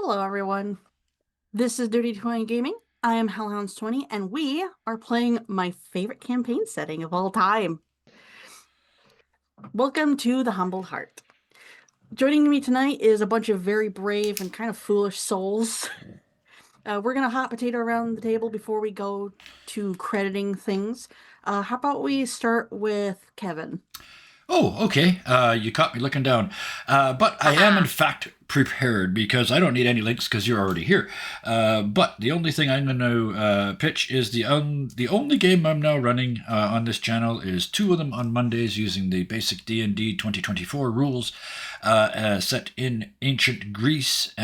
Hello, everyone. This is Dirty 20 Gaming. I am Hellhounds20, and we are playing my favorite campaign setting of all time. Welcome to the Humbled Heart. Joining me tonight is a bunch of very brave and kind of foolish souls. We're going to hot potato around the table before we go to crediting things. How about we start with Kevin? Oh, okay. You caught me looking down. But I am, in fact, prepared because I don't need any links because you're already here. But the only thing I'm going to pitch is the only game I'm now running on this channel is two of them on Mondays using the basic D&D 2024 rules set in ancient Greece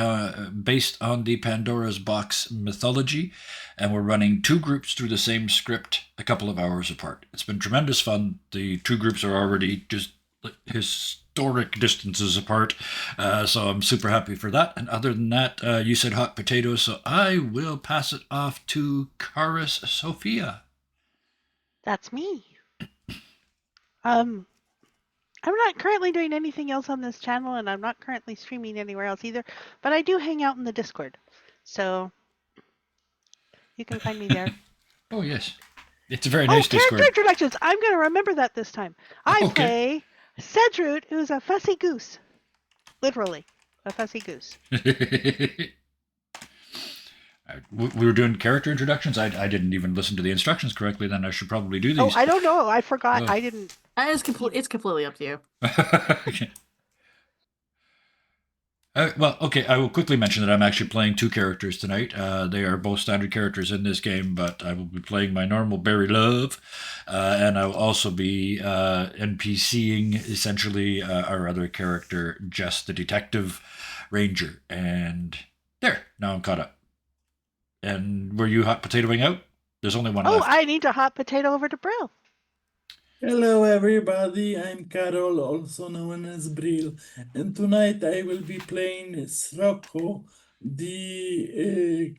based on the Pandora's Box mythology. And we're running two groups through the same script a couple of hours apart. It's been tremendous fun. The two groups are already just historic distances apart, so I'm super happy for that. And other than that, you said hot potatoes, so I will pass it off to Karis Sophia. That's me. I'm not currently doing anything else on this channel, and I'm not currently streaming anywhere else either, but I do hang out in the Discord, so you can find me there. Oh, yes. It's a very nice Discord. Character introductions! I'm going to remember that this time. I play Cedrut, who's a fussy goose. Literally, a fussy goose. We were doing character introductions. I didn't even listen to the instructions correctly. Then I should probably do these. Oh, I don't know. I forgot. I didn't. It's completely up to you. Okay. Well, okay, I will quickly mention that I'm actually playing two characters tonight. They are both standard characters in this game, but I will be playing my normal Barry Love, and I will also be NPCing essentially our other character, Jess the Detective Ranger. And there, now I'm caught up. And were you hot potatoing out? There's only one left. I need to hot potato over to Brill. Hello everybody, I'm Carol, also known as Brill, and tonight I will be playing Srocco, the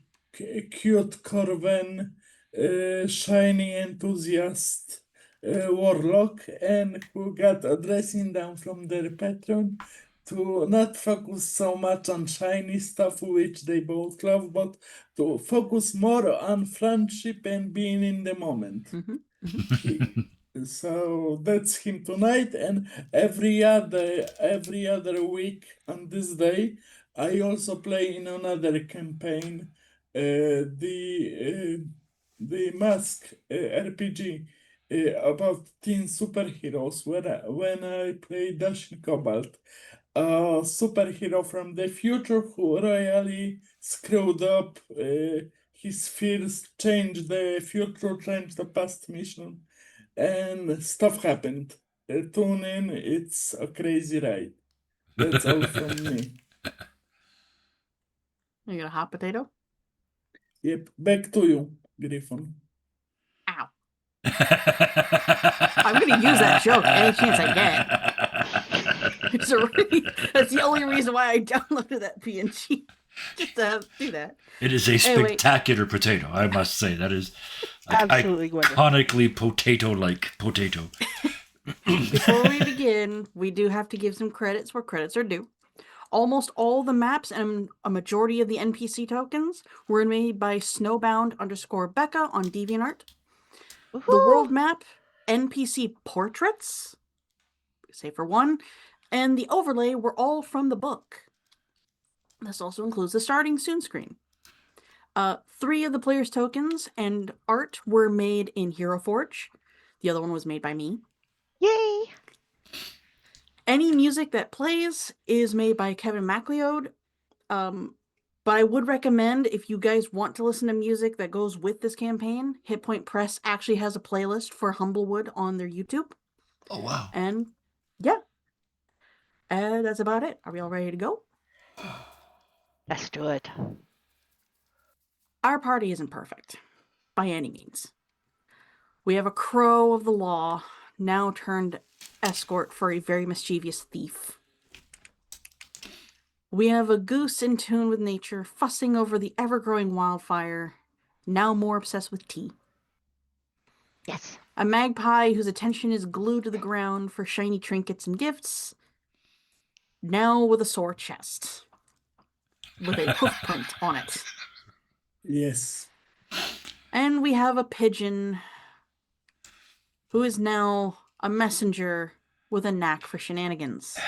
cute Corven, shiny enthusiast warlock, and who got a dressing down from their patron to not focus so much on shiny stuff, which they both love, but to focus more on friendship and being in the moment. So that's him tonight, and every other week on this day, I also play in another campaign, the Mask RPG about teen superheroes, when I play Dashin Cobalt, a superhero from the future who royally screwed up his fears, changed the future, changed the past mission. And stuff happened. Tune in, it's a crazy ride. That's all from me. You got a hot potato? Yep, back to you, Griffon. Ow. I'm going to use that joke any chance I get. That's the only reason why I downloaded that PNG. Just to do that. It is a spectacular potato, I must say. That is absolutely iconically potato-like potato. Before we begin, we do have to give some credits where credits are due. Almost all the maps and a majority of the NPC tokens were made by Snowbound_Becca on DeviantArt. The world map, NPC portraits, save for one, and the overlay were all from the book. This also includes the starting soon screen. 3 of the players' tokens and art were made in Hero Forge. The other one was made by me. Yay! Any music that plays is made by Kevin MacLeod. But I would recommend, if you guys want to listen to music that goes with this campaign, Hit Point Press actually has a playlist for Humblewood on their YouTube. Oh, wow. And yeah. That's about it. Are we all ready to go? Let's do it. Our party isn't perfect, by any means. We have a crow of the law, now turned escort for a very mischievous thief. We have a goose in tune with nature, fussing over the ever-growing wildfire, now more obsessed with tea. Yes. A magpie whose attention is glued to the ground for shiny trinkets and gifts, now with a sore chest. with a hoof print on it. Yes. And we have a pigeon who is now a messenger with a knack for shenanigans.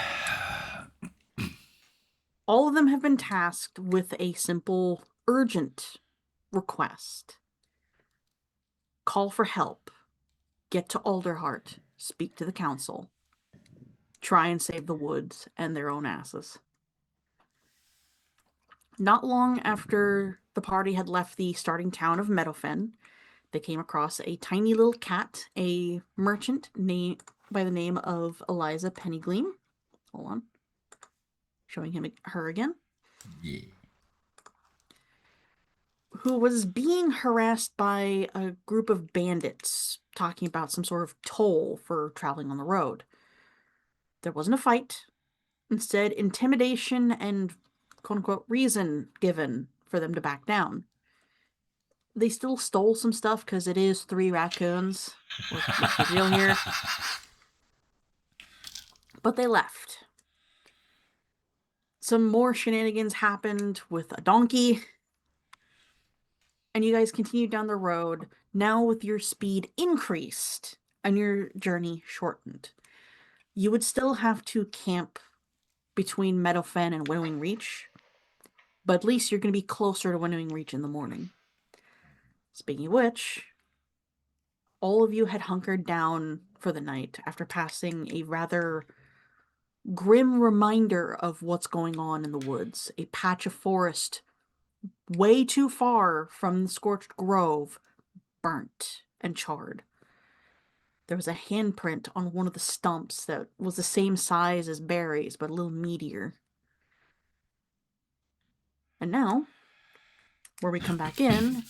All of them have been tasked with a simple, urgent request. Call for help. Get to Alderheart. Speak to the council. Try and save the woods and their own asses. Not long after the party had left the starting town of Meadowfen, they came across a tiny little cat, a merchant by the name of Eliza Pennygleam. Hold on. Showing her again. Yeah. Who was being harassed by a group of bandits talking about some sort of toll for traveling on the road. There wasn't a fight. Instead, intimidation and quote-unquote reason given for them to back down. They still stole some stuff because it is 3 raccoons. Let's be real here. But they left. Some more shenanigans happened with a donkey. And you guys continued down the road, now with your speed increased and your journey shortened. You would still have to camp between Meadowfen and Winnowing Reach, but at least you're going to be closer to Winnowing Reach in the morning. Speaking of which, all of you had hunkered down for the night after passing a rather grim reminder of what's going on in the woods. A patch of forest way too far from the scorched grove, burnt and charred. There was a handprint on one of the stumps that was the same size as Barry's, but a little meatier. And now, where we come back in,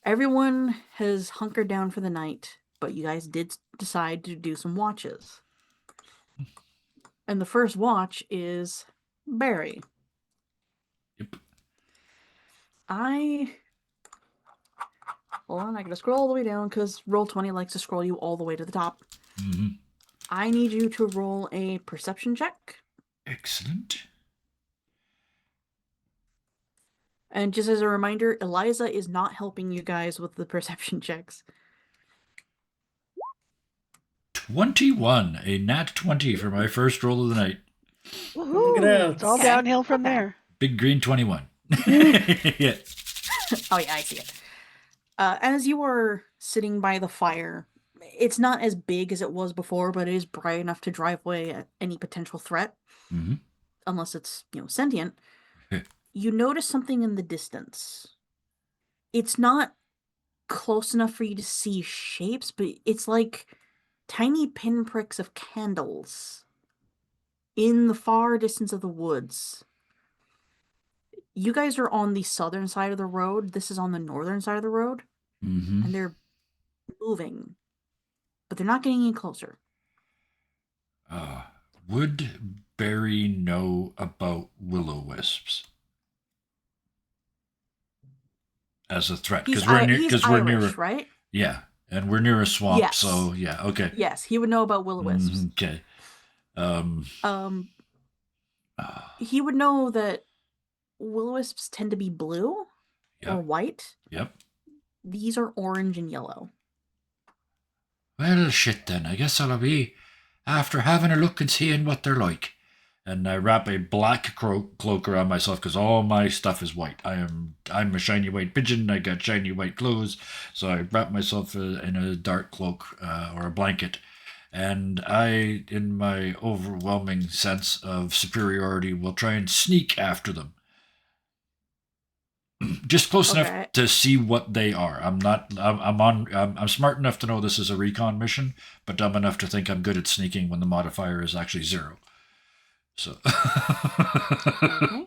everyone has hunkered down for the night, but you guys did decide to do some watches. And the first watch is Barry. Yep. Hold on, I gotta scroll all the way down because Roll20 likes to scroll you all the way to the top. Mm-hmm. I need you to roll a perception check. Excellent. And just as a reminder, Eliza is not helping you guys with the perception checks. 21. A nat 20 for my first roll of the night. Woohoo! Congrats. It's all Okay. downhill from Okay. there. Big green 21. Yeah. Oh yeah, I see it. As you are sitting by the fire, it's not as big as it was before, but it is bright enough to drive away any potential threat, Mm-hmm. unless it's, sentient. You notice something in the distance. It's not close enough for you to see shapes, but it's like tiny pinpricks of candles in the far distance of the woods. You guys are on the southern side of the road. This is on the northern side of the road. Mm-hmm. And they're moving, but they're not getting any closer. Would Barry know about will-o-wisps as a threat? He's we're Irish, we're near. right? Yeah, and we're near a swamp, Yes. so yeah, okay. Yes, he would know about will-o-wisps. Okay. He would know that will-o-wisps tend to be blue or Yep. white. Yep. These are orange and yellow. Well, shit then. I guess I'll be after having a look and seeing what they're like. And I wrap a black cloak around myself because all my stuff is white. I'm a shiny white pigeon. I got shiny white clothes, so I wrap myself in a dark cloak or a blanket. And I, in my overwhelming sense of superiority, will try and sneak after them. Just close Okay. enough to see what they are. I'm smart enough to know this is a recon mission, but dumb enough to think I'm good at sneaking when the modifier is actually 0. So, Okay.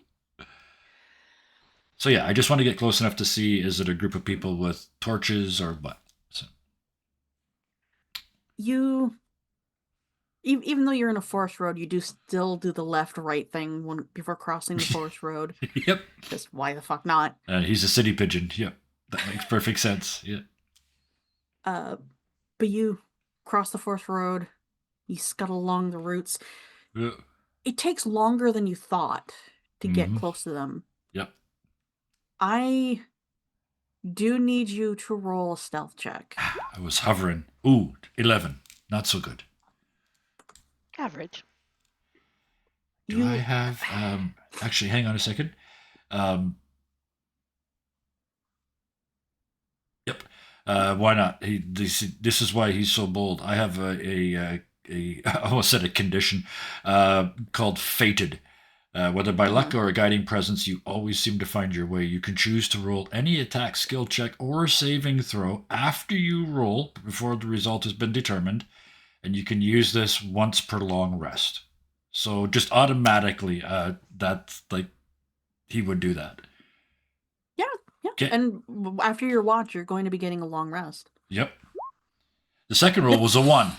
so yeah, I just want to get close enough to see, is it a group of people with torches or what? So, You, even though you're in a forest road, you do still do the left-right thing before crossing the forest road. yep. Because why the fuck not? He's a city pigeon. Yep. That makes perfect sense. Yeah. But you cross the forest road, you scuttle along the roots. Yeah. It takes longer than you thought to get Mhm. close to them. Yep. I do need you to roll a stealth check. I was hovering. Ooh, 11. Not so good. Average. Do I have actually hang on a second. Yep. Why not? This is why he's so bold. I have a I almost said a condition called fated. Whether by luck or a guiding presence, you always seem to find your way. You can choose to roll any attack, skill check, or saving throw after you roll, before the result has been determined, and you can use this once per long rest. So just automatically, that's like he would do that. Yeah. Okay. And after your watch, you're going to be getting a long rest. Yep. The second roll was a 1.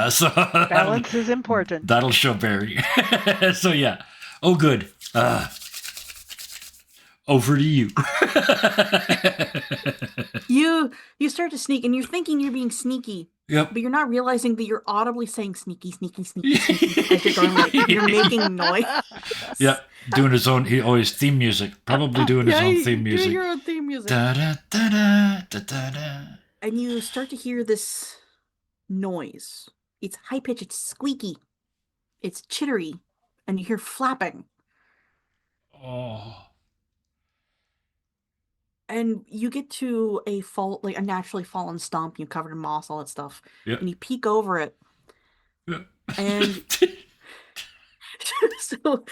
So Balance is important. that'll show Barry. So yeah. Oh, good. Over to you. You start to sneak, and you're thinking you're being sneaky, Yep. but you're not realizing that you're audibly saying sneaky, sneaky, sneaky, sneaky. As you're going, like, you're making noise. Yep. Doing his own. He always theme music. Probably doing his own theme Doing music. your own theme music. Da da da da da da da. And you start to hear this noise. It's high pitched, it's squeaky, it's chittery, and you hear flapping. Oh. And you get to a naturally fallen stump, you covered in moss, all that stuff. Yep. And you peek over it. Yep. And so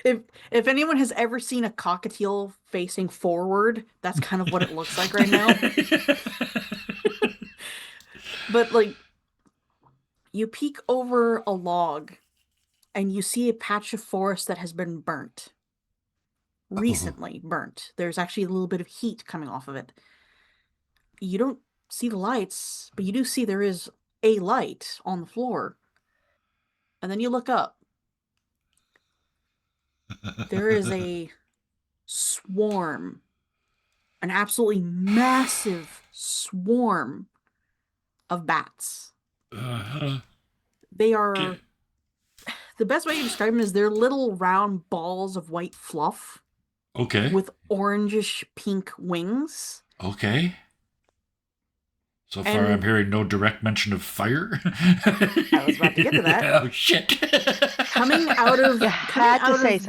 if anyone has ever seen a cockatiel facing forward, that's kind of what it looks like right now. But like, you peek over a log and you see a patch of forest that has been burnt. Recently burnt. There's actually a little bit of heat coming off of it. You don't see the lights, but you do see there is a light on the floor. And then you look up. There is a swarm, an absolutely massive swarm of bats. They are, Okay. the best way to describe them is they're little round balls of white fluff Okay. with orangish pink wings. Okay. So far, And- I'm hearing no direct mention of fire. I was about to get to that. Oh shit! Coming out of You had to say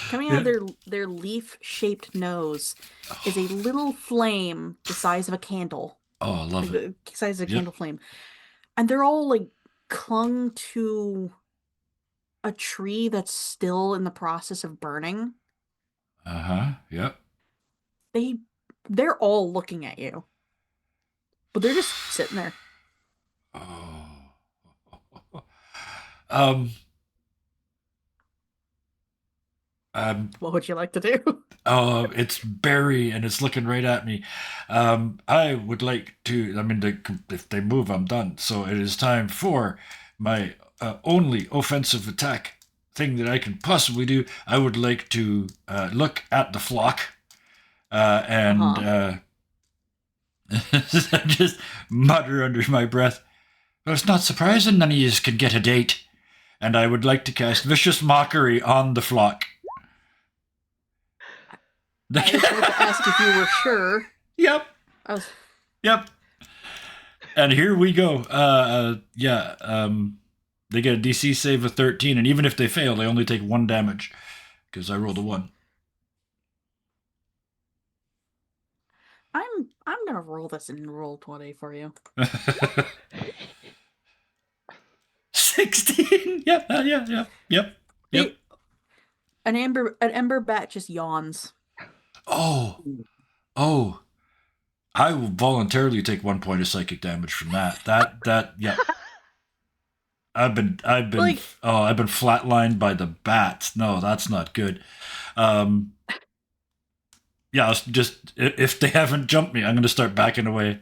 coming out of their leaf-shaped nose is a little flame the size of a candle. Oh, I love Like it. the size of a Yep. candle flame. And they're all like clung to a tree that's still in the process of burning. Uh huh. Yep. They're all looking at you. But they're just sitting there. Oh. What would you like to do? Oh, it's Barry, and it's looking right at me. I would like to. I mean, if they move, I'm done. So it is time for my only offensive attack thing that I can possibly do. I would like to look at the flock and just mutter under my breath. Well, it's not surprising none of yous can get a date. And I would like to cast Vicious Mockery on the flock. I was going to ask if you were sure. Yep. Yep. And here we go. They get a DC save of 13, and even if they fail, they only take 1 damage because I rolled a 1. I'm gonna roll this in roll 20 for you. 16. Yep. Yep. An ember bat just yawns. Oh. I will voluntarily take 1 point of psychic damage from that. Yep. I've been Like- I've been flatlined by the bats. No, that's not good. Yeah, it's just if they haven't jumped me, I'm gonna start backing away.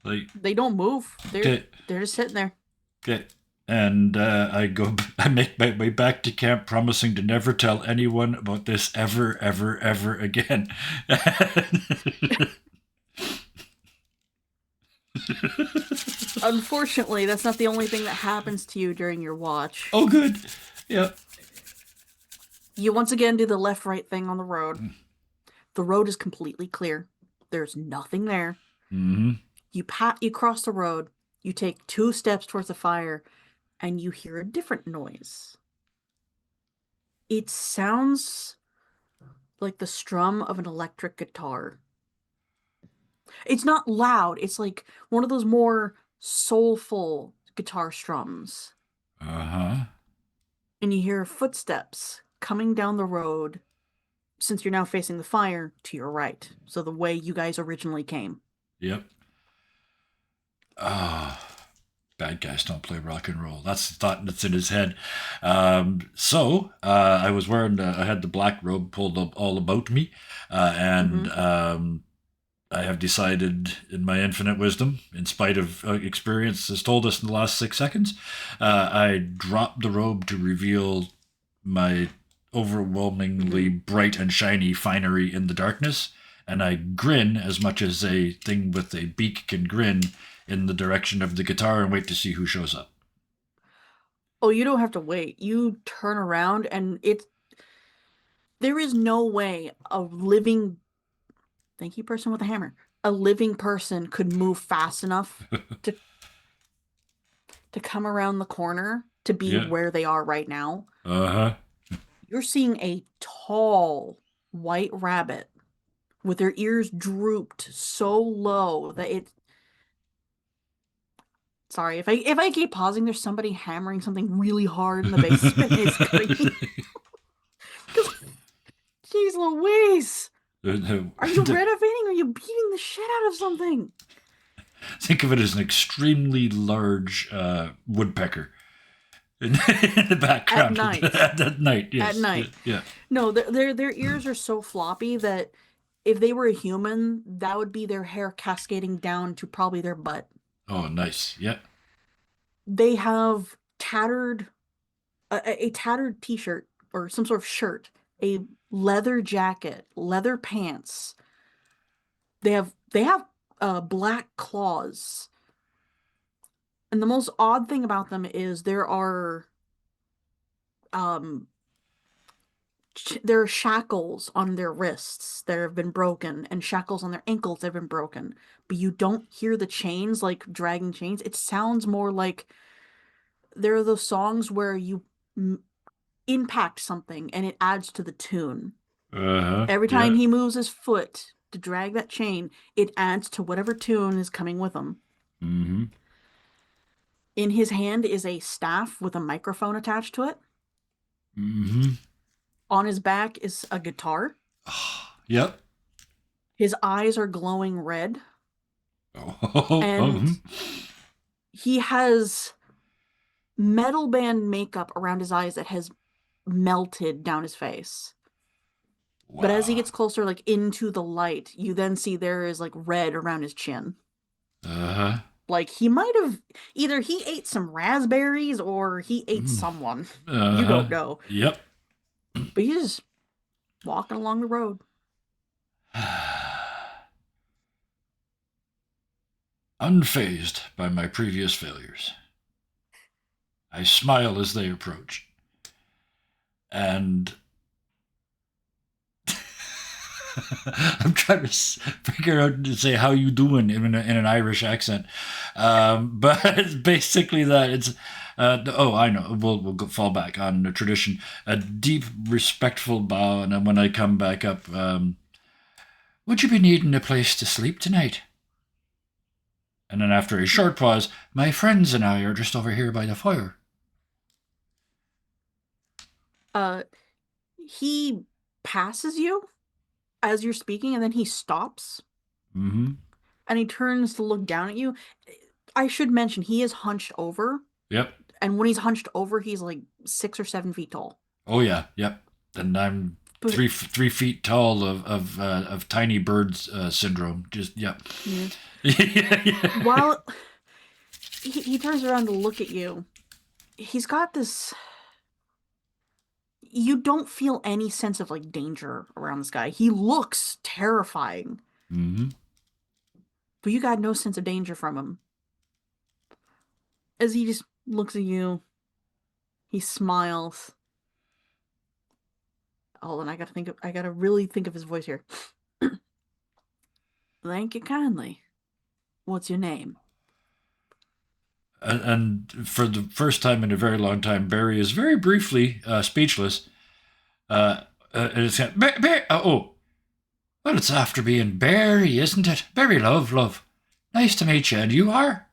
Like, They don't move. okay, They're just sitting there. okay. And I make my way back to camp, promising to never tell anyone about this ever again. Unfortunately, that's not the only thing that happens to you during your watch. Oh, good. Yep. You once again do the left-right thing on the road. Mm. The road is completely clear. There's nothing there. Mm-hmm. You cross the road. You take 2 steps towards the fire, and you hear a different noise. It sounds like the strum of an electric guitar. It's not loud. It's like one of those more soulful guitar strums. Uh-huh. And you hear footsteps coming down the road, since you're now facing the fire, to your right. So the way you guys originally came. Yep. Ah, bad guys don't play rock and roll. That's the thought that's in his head. I was wearing, I had the black robe pulled up all about me, and I have decided, in my infinite wisdom, in spite of experience has told us in the last 6 seconds, I dropped the robe to reveal my overwhelmingly bright and shiny finery in the darkness, and I grin as much as a thing with a beak can grin in the direction of the guitar and wait to see who shows up. Oh, you don't have to wait. You turn around and there is no way a living, thank you, person with a hammer, a living person could move fast enough to come around the corner to be Yeah. where they are right now. Uh-huh. You're seeing a tall white rabbit with their ears drooped so low that it. Sorry, if I keep pausing, there's somebody hammering something really hard in the basement. It's cutting. Jeez Louise! Are you renovating or are you beating the shit out of something? Think of it as an extremely large woodpecker in the background. At night. At night, yes. At night. Yeah. No, their ears are so floppy that if they were a human, that would be their hair cascading down to probably their butt. Oh, nice. Yeah. They have a tattered t-shirt or some sort of shirt, a leather jacket, leather pants. They have black claws. And the most odd thing about them is there are shackles on their wrists that have been broken and shackles on their ankles that have been broken, but you don't hear the chains like dragging chains. It sounds more like there are those songs where you impact something and it adds to the tune. Uh-huh. Every time he moves his foot to drag that chain, it adds to whatever tune is coming with him. Mm-hmm. In his hand is a staff with a microphone attached to it. Mm-hmm. On his back is a guitar. Yep. His eyes are glowing red. Oh, And he has metal band makeup around his eyes that has melted down his face. wow. But as he gets closer, like into the light, you then see there is like red around his chin. Uh-huh. Like he might have either he ate some raspberries or he ate someone. Uh-huh. You don't know. Yep. But he's just walking along the road. Unfazed by my previous failures, I smile as they approach. And I'm trying to figure out to say how you doing in an Irish accent, but it's basically that. It's I know. We'll fall back on the tradition. A deep, respectful bow, and then when I come back up, would you be needing a place to sleep tonight? And then after a short pause, my friends and I are just over here by the fire. He passes you as you're speaking, and then he stops. Mm-hmm. And he turns to look down at you. I should mention, he is hunched over. Yep. And when he's hunched over, he's like 6 or 7 feet tall. Oh yeah. Yep. And I'm 3 feet tall of tiny birds syndrome. Just yep. Yeah. Yeah. While he turns around to look at you, he's got this. You don't feel any sense of like danger around this guy. He looks terrifying. Mm-hmm. But you got no sense of danger from him. As he just looks at you, he smiles. Hold on, I gotta really think of his voice here. Thank you kindly. What's your name? And for the first time in a very long time, Barry is very briefly speechless. And it's kind of, oh, well, it's after being Barry, isn't it? Barry, love. Nice to meet you. And you are?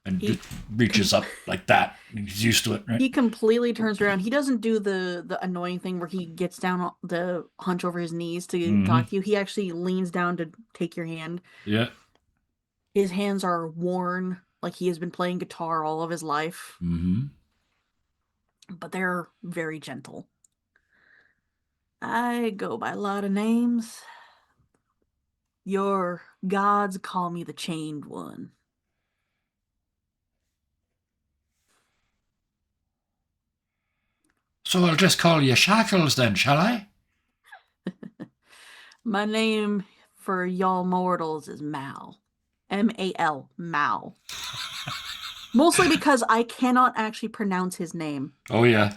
And He- just reaches up like that. He's used to it, right? He completely turns around. He doesn't do the annoying thing where he gets down the hunch over his knees to Mhm. talk to you. He actually leans down to take your hand. Yeah. His hands are worn, like he has been playing guitar all of his life, Mm-hmm. but they're very gentle. I go by a lot of names. Your gods call me the Chained One. So I'll just call you Shackles then, shall I? My name for y'all mortals is Mal. M-A-L, Mal. Mostly because I cannot actually pronounce his name. Oh yeah.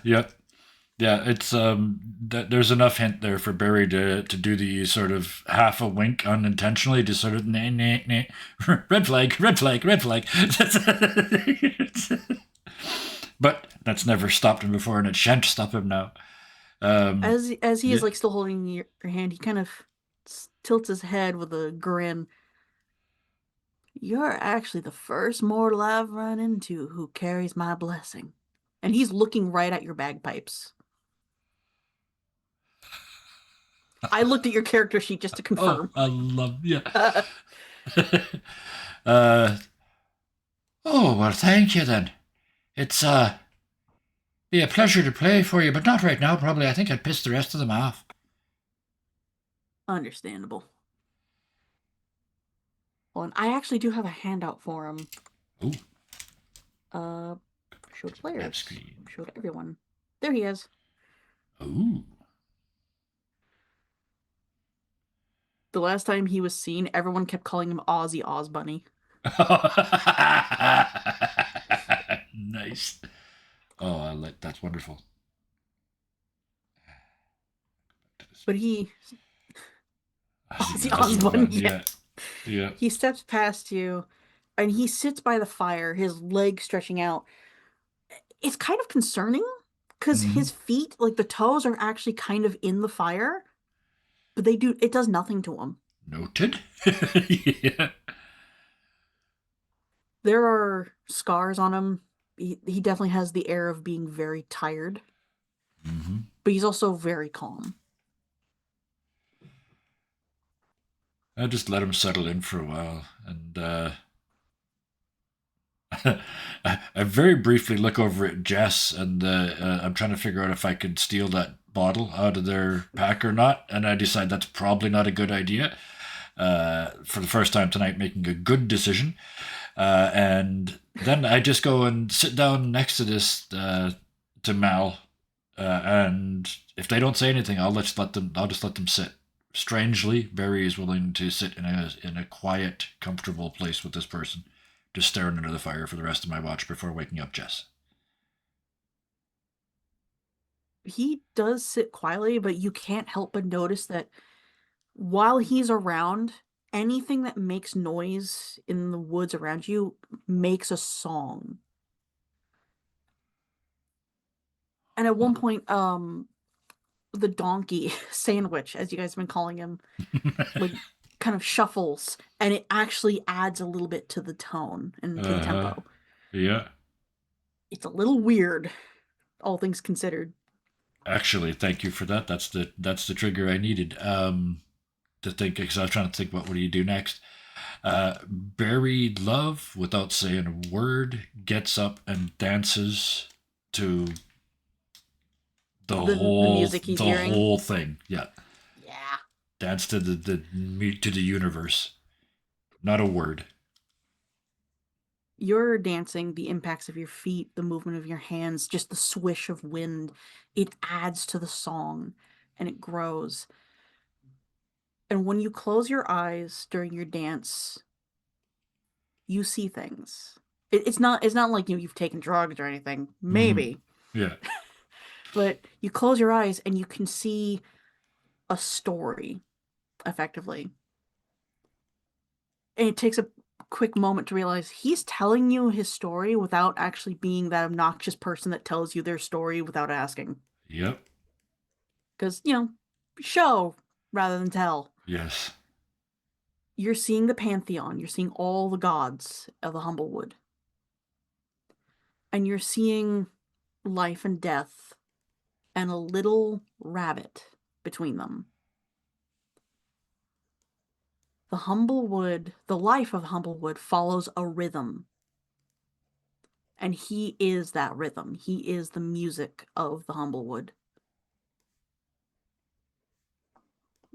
It's there's enough hint there for Barry to do the sort of half a wink unintentionally, just sort of nah. Red flag. But that's never stopped him before, and it shan't stop him now. As he is yeah. like still holding your hand, he kind of tilts his head with a grin. You're actually the first mortal I've run into who carries my blessing. And he's looking right at your bagpipes. I looked at your character sheet just to confirm. I love oh well, thank you then. It's be a pleasure to play for you, but not right now. Probably, I think I'd piss the rest of them off. Understandable. Well, and I actually do have a handout for him. Ooh. Show to players. Map screen. Show to everyone. There he is. Ooh. The last time he was seen, everyone kept calling him Ozzy Ozbunny. Nice. Oh, I like that's wonderful. But he Ozzy Osbourne, yeah. he steps past you and he sits by the fire, his legs stretching out. It's kind of concerning because Mhm. his feet, like the toes, are actually kind of in the fire, but it does nothing to him. Noted. Yeah. There are scars on him. He definitely has the air of being very tired, Mm-hmm. but he's also very calm. I just let him settle in for a while, and I very briefly look over at Jess, and I'm trying to figure out if I could steal that bottle out of their pack or not, and I decide that's probably not a good idea. For the first time tonight, making a good decision, and then I just go and sit down next to this to Mal, and if they don't say anything, I'll just let them sit. Strangely, Barry is willing to sit in a quiet, comfortable place with this person, just staring into the fire for the rest of my watch before waking up Jess. He does sit quietly, but you can't help but notice that while he's around, anything that makes noise in the woods around you makes a song. And at one point, the donkey sandwich, as you guys have been calling him, like kind of shuffles, and it actually adds a little bit to the tone and to the tempo. Yeah. It's a little weird, all things considered. Actually, thank you for that. That's the trigger I needed. To think, because I was trying to think, what do you do next? Buried Love, without saying a word, gets up and dances to the music he's hearing. whole thing. Yeah. Yeah. Dance to the universe. Not a word. You're dancing, the impacts of your feet, the movement of your hands, just the swish of wind, it adds to the song and it grows. And when you close your eyes during your dance, you see things. It's not like you've taken drugs or anything. Maybe. Yeah. But you close your eyes and you can see a story, effectively. And it takes a quick moment to realize he's telling you his story without actually being that obnoxious person that tells you their story without asking. Yep. Because, show rather than tell. Yes. You're seeing the pantheon. You're seeing all the gods of the Humblewood. And you're seeing life and death and a little rabbit between them. The life of Humblewood follows a rhythm. And he is that rhythm. He is the music of the Humblewood.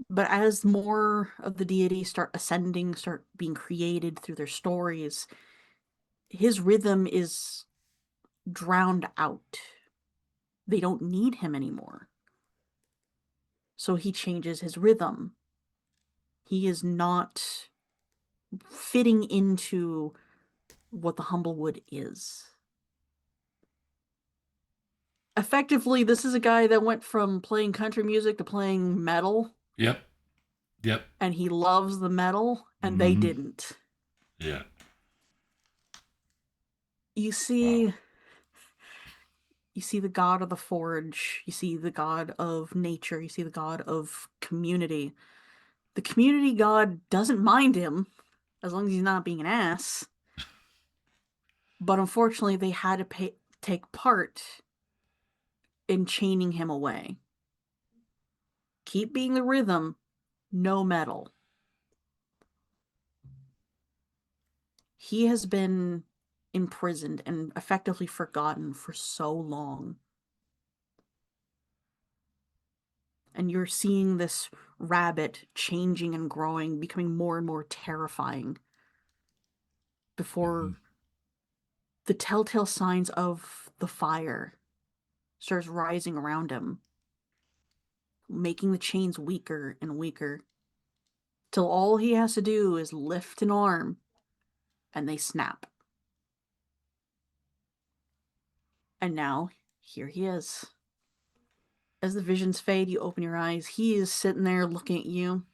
But as more of the deities start ascending, start being created through their stories, his rhythm is drowned out. They don't need him anymore. So he changes his rhythm. He is not fitting into what the Humblewood is. Effectively, this is a guy that went from playing country music to playing metal. Yep. Yep. And he loves the metal, and they Mhm. didn't. Yeah. You see... Wow. You see the god of the forge. You see the god of nature. You see the god of community. The community god doesn't mind him, as long as he's not being an ass. But unfortunately, they had to take part in chaining him away. Keep being the rhythm, no metal. He has been imprisoned and effectively forgotten for so long. And you're seeing this rabbit changing and growing, becoming more and more terrifying before the telltale signs of the fire starts rising around him, making the chains weaker and weaker, till all he has to do is lift an arm and they snap. And now, here he is. As the visions fade, you open your eyes. He is sitting there looking at you.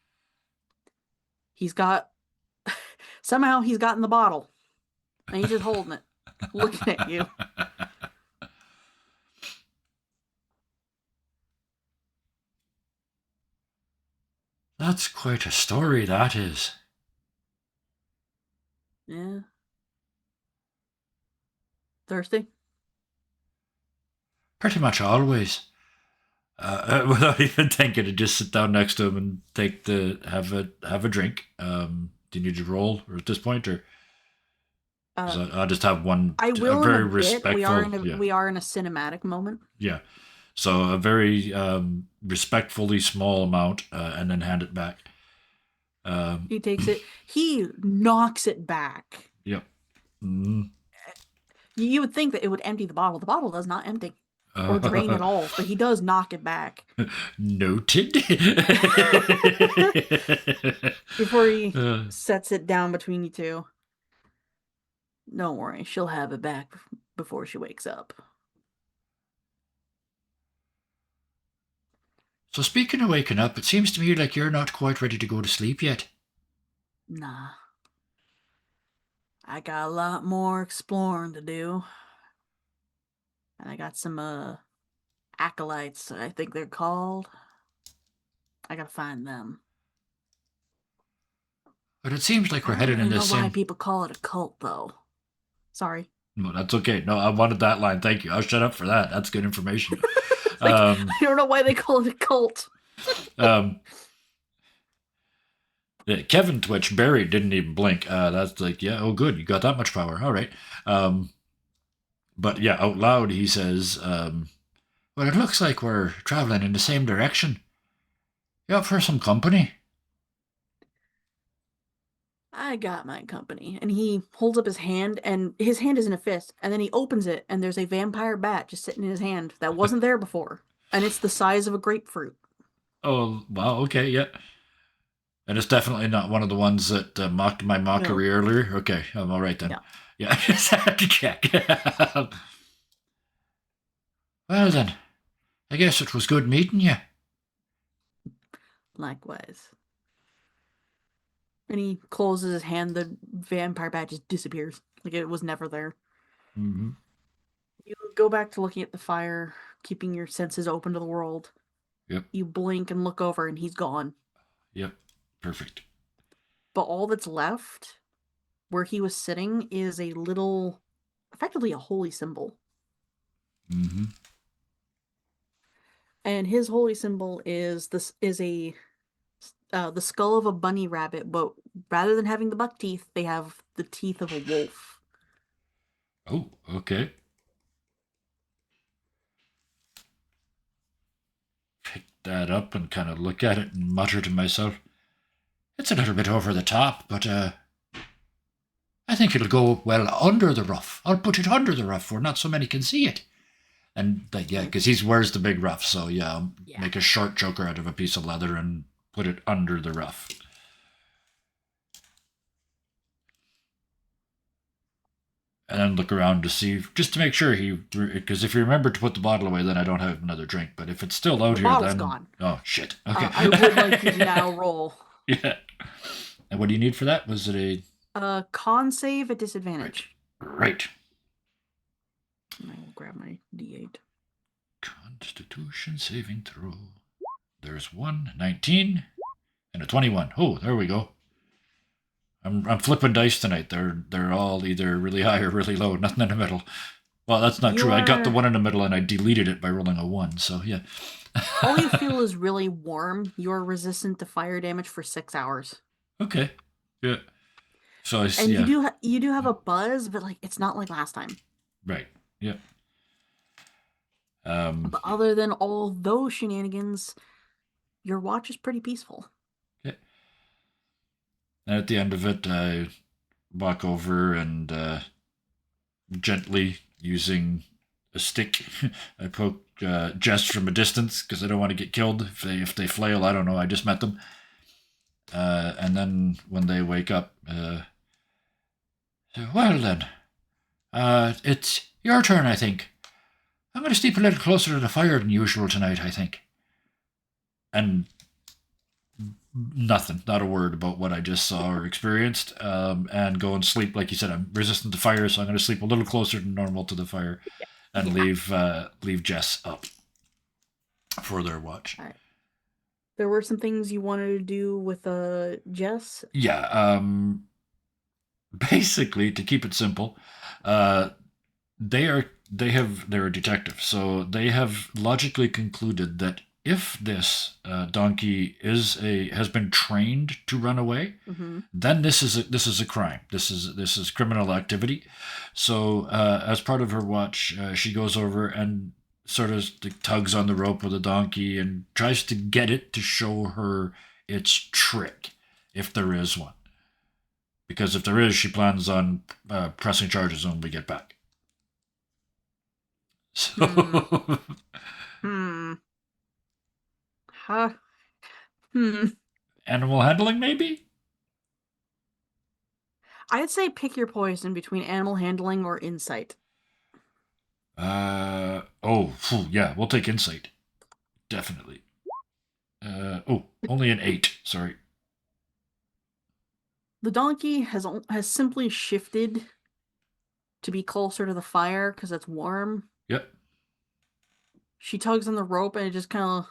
Somehow he's gotten the bottle. And he's just holding it, looking at you. That's quite a story, that is. Yeah. Thirsty? Pretty much always. Without even thinking, to just sit down next to him and have a drink. Do you need to roll at this point, or I just have one? I will. A very in a respectful. Bit. We are in a cinematic moment. Yeah, so a very respectfully small amount, and then hand it back. He takes it. He knocks it back. Yep. Mm. You would think that it would empty the bottle. The bottle does not empty or drain at all, but he does knock it back. Noted. Before he sets it down between you two. Don't worry, she'll have it back before she wakes up. So speaking of waking up, it seems to me like you're not quite ready to go to sleep yet. Nah. I got a lot more exploring to do. And I got some, acolytes, I think they're called. I gotta find them. But it seems like we're headed in I don't know this why same... people call it a cult, though. Sorry. No, that's okay. No, I wanted that line. Thank you. I'll shut up for that. That's good information. I don't know why they call it a cult. Yeah, Kevin Twitch, Barry didn't even blink. That's like, yeah, oh good, you got that much power. All right. But yeah, out loud he says, well, it looks like we're traveling in the same direction. You up for some company? I got my company. And he holds up his hand, and his hand is in a fist. And then he opens it, and there's a vampire bat just sitting in his hand that wasn't there before. And it's the size of a grapefruit. Oh, wow, okay, yeah. And it's definitely not one of the ones that mocked my mockery earlier. Okay, I'm all right then. No. Yeah, I just had to check. Well then, I guess it was good meeting you. Likewise. And he closes his hand, the vampire badge just disappears. Like it was never there. Mm-hmm. You go back to looking at the fire, keeping your senses open to the world. Yep. You blink and look over, and he's gone. Yep. Perfect. But all that's left, where he was sitting, is a little, effectively a holy symbol. Mm-hmm. And his holy symbol is the skull of a bunny rabbit, but rather than having the buck teeth, they have the teeth of a wolf. Oh, okay. Pick that up and kind of look at it and mutter to myself, it's a little bit over the top, but I think it'll go well under the ruff. I'll put it under the ruff where not so many can see it. And yeah, because he wears the big ruff, so yeah, Yeah. make a short choker out of a piece of leather and put it under the ruff. And then look around to see, just to make sure because if you remember to put the bottle away, then I don't have another drink. But if it's still out The here, bottle's then gone. Oh shit. Okay. I would like you to now roll. Yeah. And what do you need for that? Was it a Con save at disadvantage. right? And I will grab my D8. Constitution saving throw. There's 19, and a 21. Oh, there we go. I'm flipping dice tonight. They're all either really high or really low. Nothing in the middle. Well, that's not true. I got the one in the middle and I deleted it by rolling a 1. So yeah. All you feel is really warm. You're resistant to fire damage for 6 hours. Okay. Yeah. So I see. And Yeah. you do have a buzz, but like it's not like last time. Right. Yeah. But other than all those shenanigans, your watch is pretty peaceful. Okay. And at the end of it, I walk over and gently, using a stick, I poke Jess from a distance because I don't want to get killed if they flail. I don't know. I just met them. And then when they wake up, well then, it's your turn, I think. I'm going to sleep a little closer to the fire than usual tonight, I think. And nothing, not a word about what I just saw or experienced, and go and sleep. Like you said, I'm resistant to fire, so I'm going to sleep a little closer than normal to the fire, and leave Jess up for their watch. All right. There were some things you wanted to do with Jess. Yeah. Basically, to keep it simple, they're a detective, so they have logically concluded that if this donkey has been trained to run away, then this is a crime. This is criminal activity. So as part of her watch, she goes over and sort of tugs on the rope of the donkey and tries to get it to show her its trick, if there is one. Because if there is, she plans on pressing charges when we get back. So. Huh. Animal handling, maybe? I'd say pick your poison between animal handling or insight. Yeah, we'll take insight. Definitely. Only an 8, sorry. The donkey has simply shifted to be closer to the fire because it's warm. Yep. She tugs on the rope and it just kind of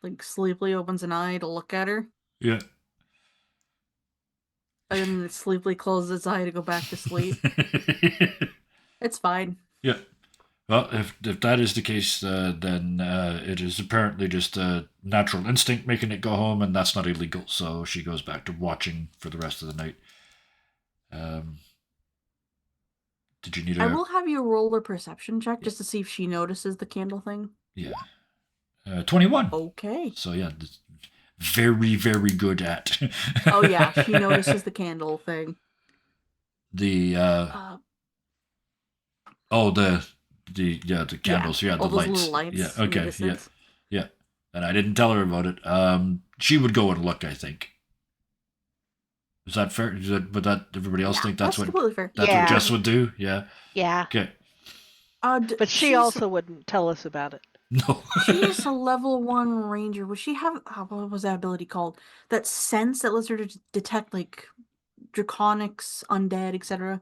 like sleepily opens an eye to look at her. Yeah. And then it sleepily closes its eye to go back to sleep. It's fine. Yeah. Well, if that is the case, then it is apparently just a natural instinct making it go home, and that's not illegal. So she goes back to watching for the rest of the night. Did you need I will have you roll a perception check just to see if she notices the candle thing. Yeah. 21. Okay. So yeah, very, very good at. Oh yeah, she notices the candle thing. The the candles, the all those lights. little lights. Yeah, in the okay, distance. yeah. And I didn't tell her about it. She would go and look, I think. Is that fair? Would that everybody else think that's what completely fair. that's Yeah. what Jess would do? Yeah. Yeah. Okay. But she also wouldn't tell us about it. No. She's a level 1 ranger. Would she have what was that ability called? That sense that lets her detect like draconics, undead, etc.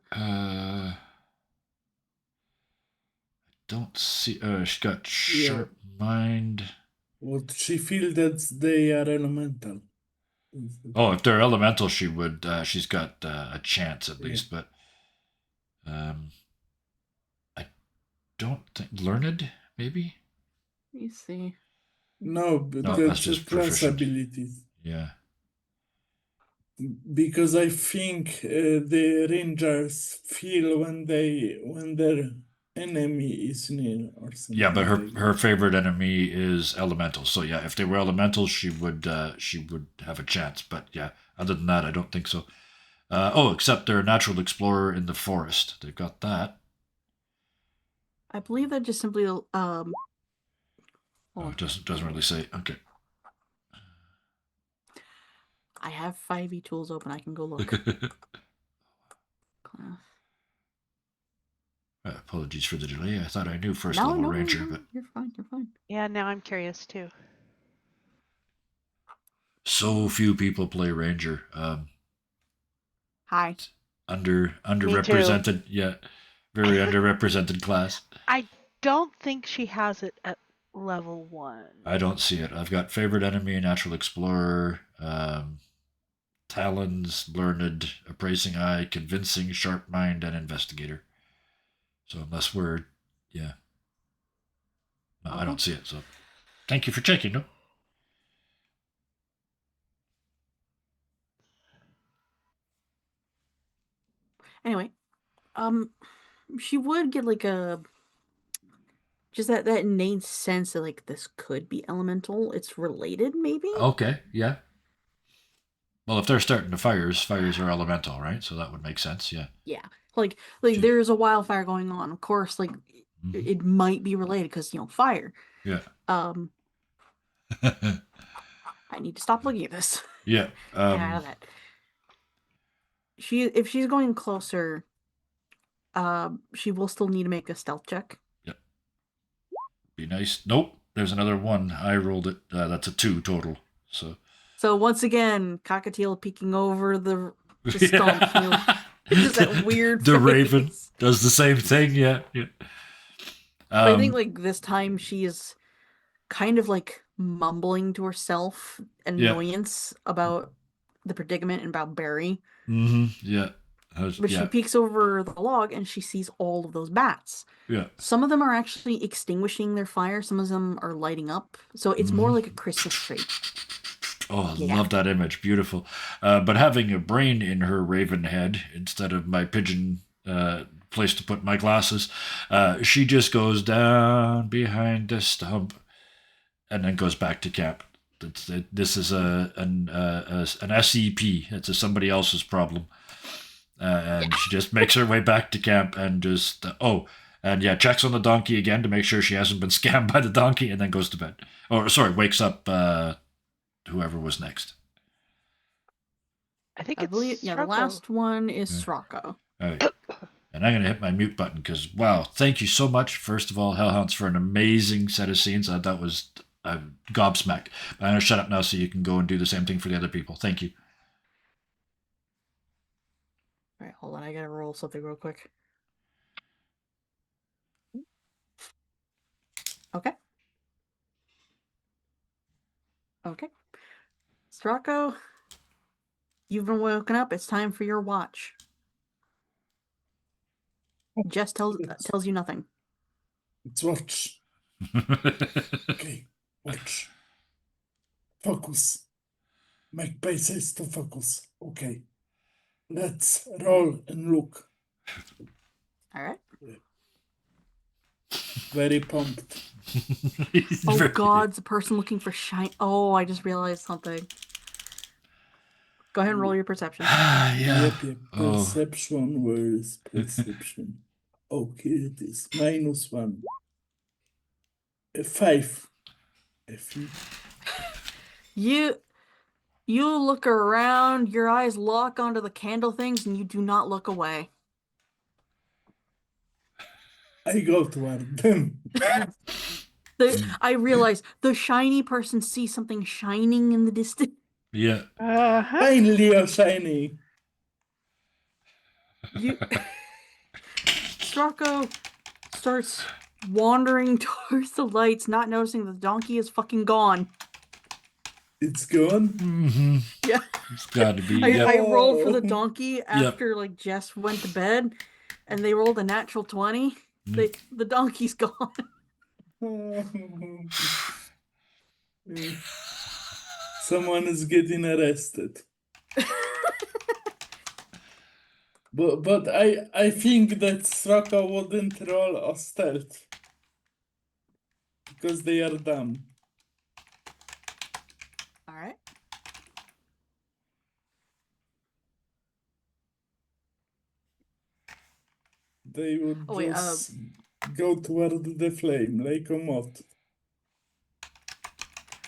Don't see. She's got Yeah. sharp mind. Would she feel that they are elemental? Oh, if they're elemental, she would. She's got a chance at Yeah. least, but I don't think learned. Maybe. Let me see. No, but No, that's that's just class proficient. abilities. Yeah. Because I think the rangers feel when their enemy is near or something. Yeah, but like her favorite enemy is elemental. So yeah, if they were elemental, she would have a chance. But yeah, other than that, I don't think so. Except they're a natural explorer in the forest. They've got that. I believe that just simply Oh, it doesn't really say. Okay. I have 5e tools open. I can go look. Class. Apologies for the delay. I thought I knew first No, level no, ranger, no, but you're fine. You're fine. Yeah, now I'm curious too. so few people play ranger. Hi. Underrepresented. Yeah, very underrepresented class. I don't think she has it at level 1. I don't see it. I've got favorite enemy, natural explorer, talons, learned, appraising eye, convincing, sharp mind, and investigator. So unless we're, yeah, no, I don't see it. So thank you for checking. No. Anyway, she would get like a just that innate sense that like this could be elemental. It's related, maybe. Okay. Yeah. Well, if they're starting the fires are elemental, right? So that would make sense. Yeah. Yeah, like there's a wildfire going on. Of course, like it might be related because fire. Yeah. I need to stop looking at this. Yeah. Get out of that. If she's going closer, she will still need to make a stealth check. Yep. Be nice. Nope. There's another one. I rolled it. That's a 2 total. So once again, Cockatiel peeking over the stump. Just that weird. The face. raven does the same thing. Yeah. Yeah. But I think like this time she is kind of like mumbling to herself, annoyance about the predicament and about Barry. Yeah. But she peeks over the log and she sees all of those bats. Yeah. Some of them are actually extinguishing their fire. Some of them are lighting up. So it's more like a Christmas tree. Oh, I love that image. Beautiful. But having a brain in her raven head instead of my pigeon place to put my glasses, she just goes down behind the stump and then goes back to camp. This is an SEP. It's somebody else's problem. And she just makes her way back to camp and just, checks on the donkey again to make sure she hasn't been scammed by the donkey and then goes to bed. Wakes up whoever was next. I think I believe, the last one is Srocco. Right. And I'm going to hit my mute button because, wow, thank you so much, first of all, Hellhounds, for an amazing set of scenes. That was gobsmacked. But I'm going to shut up now so you can go and do the same thing for the other people. Thank you. All right, hold on. I got to roll something real quick. Okay. Okay. Srocco, you've been woken up. It's time for your watch. Jess tells you nothing. It's watch. Okay, watch. Focus. Magpie says to focus. Okay. Let's roll and look. All right. Very pumped. Oh God, it's a person looking for shine. Oh, I just realized something. Go ahead and roll your perception. Yeah. Yep. Perception, where is perception? Okay, it is -1. 5. You look around, your eyes lock onto the candle things, and you do not look away. I go toward them. I realize the shiny person sees something shining in the distance. Yeah. Uh-huh. Finally, you're shiny. You Strocco starts wandering towards the lights, not noticing the donkey is fucking gone. It's gone. Mm-hmm. Yeah. It's got to be. I Yep. rolled for the Oh. donkey after like Jess went to bed, and they rolled a natural 20. The donkey's gone. Someone is getting arrested. But I think that Straka wouldn't roll a stealth because they are dumb. All right. They would Oh, wait, just go toward the flame like a moth.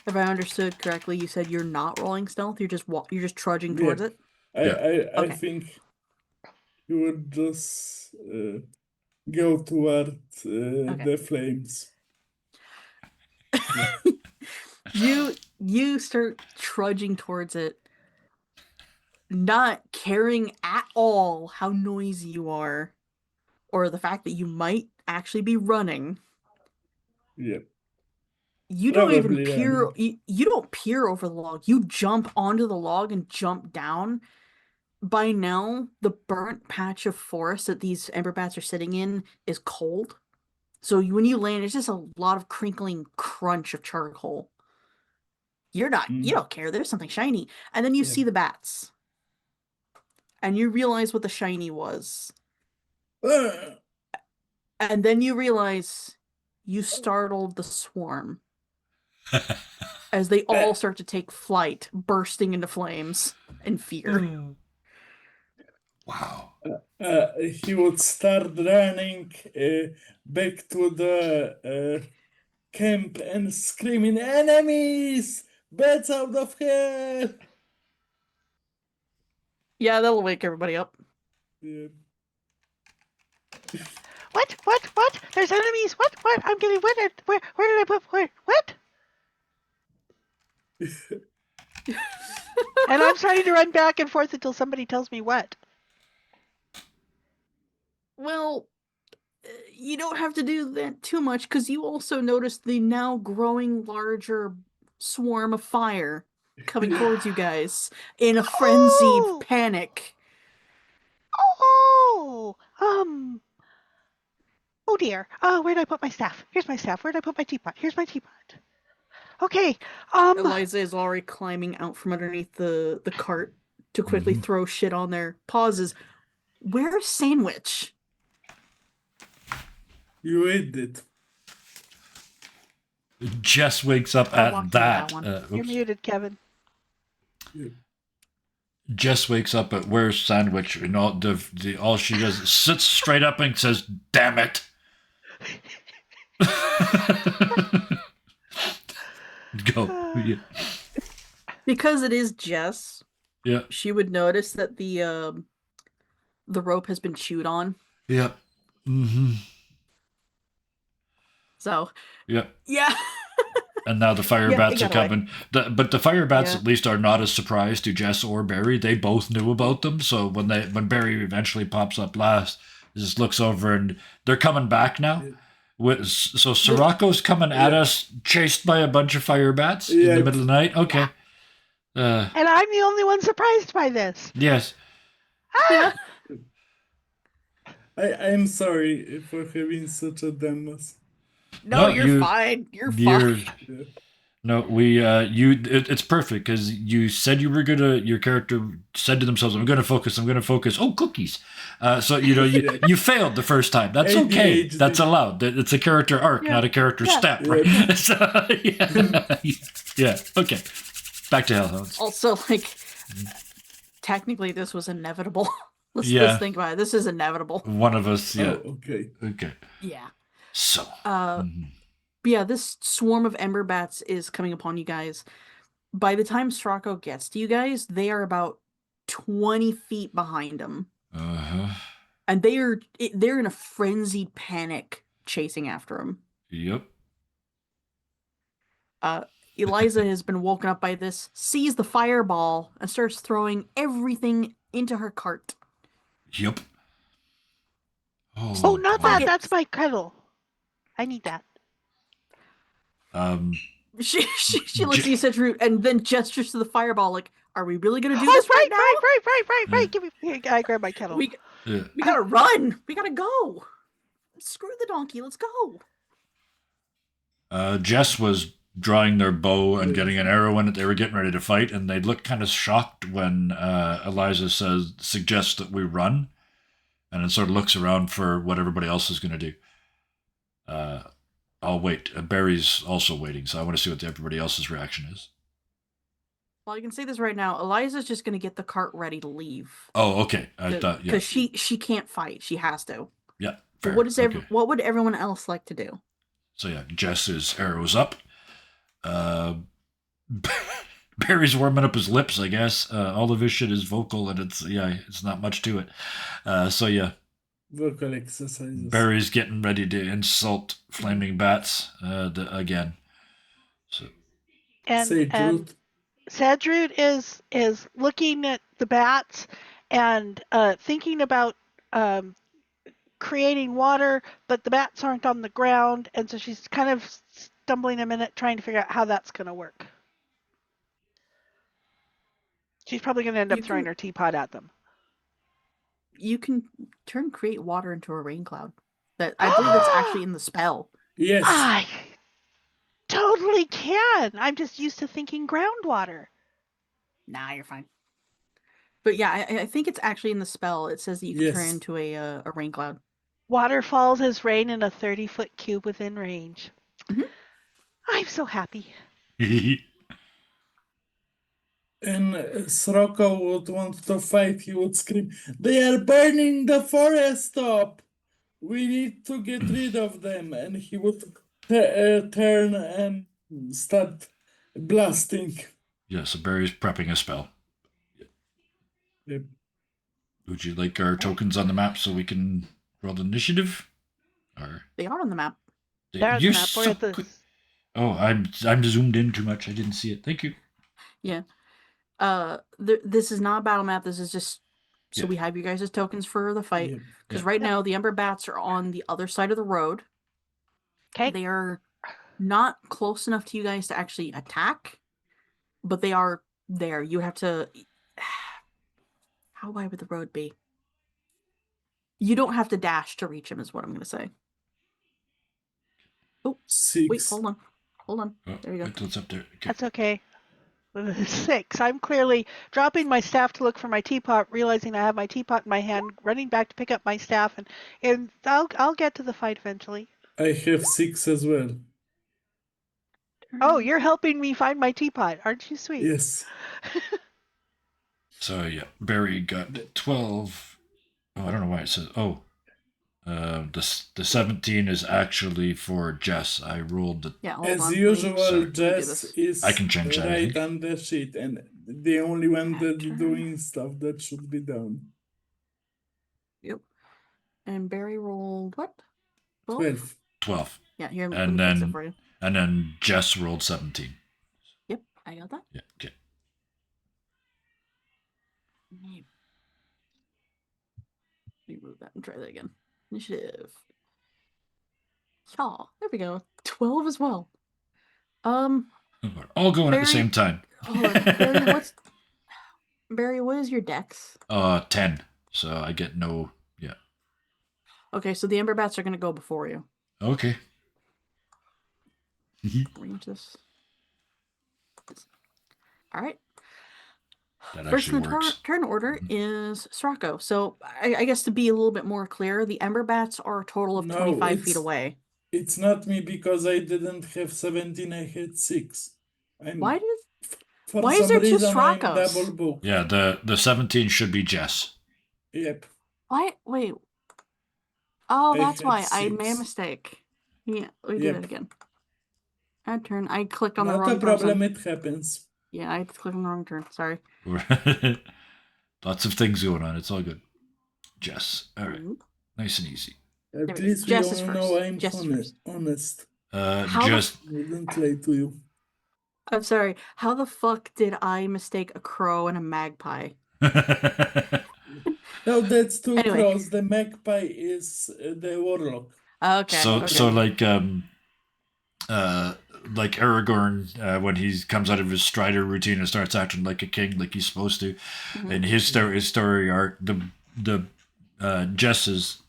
If I understood correctly, you said you're not rolling stealth. You're just trudging towards Yeah. it. I Okay. think you would just go toward the flames. You start trudging towards it, not caring at all how noisy you are, or the fact that you might actually be running. Yeah. You don't even Probably peer. running. You don't peer over the log. You jump onto the log and jump down. By now, the burnt patch of forest that these ember bats are sitting in is cold. So when you land, it's just a lot of crinkling crunch of charcoal. You don't care. There's something shiny. And then you Yeah. see the bats. And you realize what the shiny was. And then you realize you startled the swarm. As they all start to take flight, bursting into flames in fear. Wow. He would start running back to the camp and screaming, "Enemies! Bats out of hell!" Yeah, that'll wake everybody up. Yeah. What? There's enemies. What? I'm getting wet. Where did I put what? And I'm starting to run back and forth until somebody tells me what. Well, you don't have to do that too much because you also notice the now growing larger swarm of fire coming towards you guys in a frenzied Oh! panic. Oh, oh dear. Where did I put my staff? Here's my staff. Where did I put my teapot? Here's my teapot. Okay. Eliza is already climbing out from underneath the cart to quickly throw shit on there. Pauses. Where's Sandwich? You ate it. Jess wakes up I'll at walk through that that. one. You're Oops. muted, Kevin. Yeah. Jess wakes up at where's Sandwich, and all she does is sits straight up and says, "Damn it!" Go. Yeah. Because it is Jess, Yeah. she would notice that the rope has been chewed on. Yep. Mm-hmm. So Yep. yeah. And now the fire Yeah, bats it are got away. coming. But the fire bats Yeah. at least are not a surprise to Jess or Barry. They both knew about them. So when Barry eventually pops up last, he just looks over and they're coming back now. So Sirocco's coming at us, chased by a bunch of fire bats in the Yeah. middle of the night. Okay. And I'm the only one surprised by this. Yes. Yeah. I'm sorry for having such a dumbass. No, No, you're fine. You're fine. Yeah. No, it's perfect because you said your character said to themselves, I'm gonna focus. Oh, cookies. So you failed the first time. That's okay. ADHD. That's allowed. It's a character arc, Yeah. not a character Yeah. step, Yeah. right? So, yeah. Okay. Back to Hellhounds. Also, like, technically, this was inevitable. Yeah. Let's think about it. This is inevitable. One of us, yeah. Oh, okay. Okay. Yeah. So. mhm. But yeah, this swarm of ember bats is coming upon you guys. By the time Strocco gets to you guys, they are about 20 feet behind him. Uh-huh. And they're in a frenzied panic chasing after him. Yep. Eliza has been woken up by this, sees the fireball, and starts throwing everything into her cart. Yep. Oh, not boy. that. That's my kettle. I need that. She looks at you, Citroot, and then gestures to the fireball, like, "Are we really gonna do Oh, this right, now? right. Give me. Here, I grab my kettle. We Yeah. we gotta run. We gotta go. Screw the donkey. Let's go." Jess was drawing their bow and getting an arrow in it. They were getting ready to fight, and they look kind of shocked when Eliza suggests that we run, and then sort of looks around for what everybody else is going to do. I'll wait. Barry's also waiting, so I want to see what everybody else's reaction is. Well, I can say this right now. Eliza's just gonna get the cart ready to leave. Oh, okay. I thought, yeah. Because she can't fight. She has to. Yeah. But Fair. what Okay. what would everyone else like to do? So yeah, Jess's arrow's up. Barry's warming up his lips, I guess. All of his shit is vocal, and it's not much to it. So yeah, Vocal exercises. Barry's getting ready to insult flaming bats again. So Say And truth. Sadrud is looking at the bats and thinking about creating water, but the bats aren't on the ground, and so she's kind of stumbling a minute trying to figure out how that's going to work. She's probably going to end up You throwing can- her teapot at them. You can create water into a rain cloud. That I believe that's actually in the spell. Yes. I totally can. I'm just used to thinking groundwater. Nah, you're fine. But yeah, I think it's actually in the spell. It says that you can turn Yes. into a rain cloud. Water falls as rain in a 30-foot cube within range. Mhm. I'm so happy. And Srocco would want to fight. He would scream, "They are burning the forest up! We need to get rid of them." And he would turn and start blasting. yeah, so Barry's prepping a spell. Yep. Would you like our tokens on the map so we can roll the initiative? Or They are on the map. There on the you map. We're so at the quick. Oh, I'm zoomed in too much. I didn't see it. Thank you. Yeah. This is not a battle map. This is just so Yeah. we have you guys' tokens for the fight. Yep. Because Yeah. right now the Ember Bats are on the other side of the road. Okay. They are not close enough to you guys to actually attack, but they are there. You have to. How wide would the road be? You don't have to dash to reach him, is what I'm going to say. Oh, 6. wait, hold on. Hold on. Oh, There you go. wait till it's up there. Okay. That's okay. 6. I'm clearly dropping my staff to look for my teapot, realizing I have my teapot in my hand, running back to pick up my staff, and I'll get to the fight eventually. I have 6 as well. Oh, you're helping me find my teapot, aren't you sweet? Yes. So yeah, Barry got 12. Oh, I don't know why it says. Oh, the 17 is actually for Jess. I rolled the. Yeah, hold As on. usual, Sorry. Jess is I can change that, I right think. on the sheet, and the only one that's Turn. doing stuff that should be done. Yep. And Barry rolled what? 12. 12. Yeah, here, let And me fix then- it for you. And then Jess rolled 17. Yep, I got that. Yeah, okay. Remove that and try that again. Initiative. Yeah, there we go. 12 as well. We're all going at the Barry- same time. Barry, what is your dex? 10. So I get no. Yeah. Okay, so the Ember Bats are going to go before you. Okay. Arrange this. All right. That First actually in the works. turn order is Srocco. So I guess to be a little bit more clear, the Ember Bats are a total of No, 25 feet it's- away. It's not me because I didn't have 17, I had 6. Why did For why is some there two reason, I'm Sroccos? double booked. Yeah, the 17 should be Jess. Yep. why wait? Oh, I that's had why I made a 6. mistake. Yeah, we do Yep. that again. Add turn. I clicked on the Not wrong a problem, person. it happens. Yeah, I clicked on the wrong turn. Sorry. Lots of things going on. It's all good. Jess. All right. Oop. Nice and easy. At There we go. least we Jess is all know first. I'm Jess is first. honest. How the Just Wouldn't lie to you. I'm sorry. How the fuck did I mistake a crow and a magpie? No, that's two Anyway. crows. The magpie is the warlock. Okay. So okay. so like Aragorn when he comes out of his Strider routine and starts acting like a king, like he's supposed to. Mhm. In his story arc, the Jess's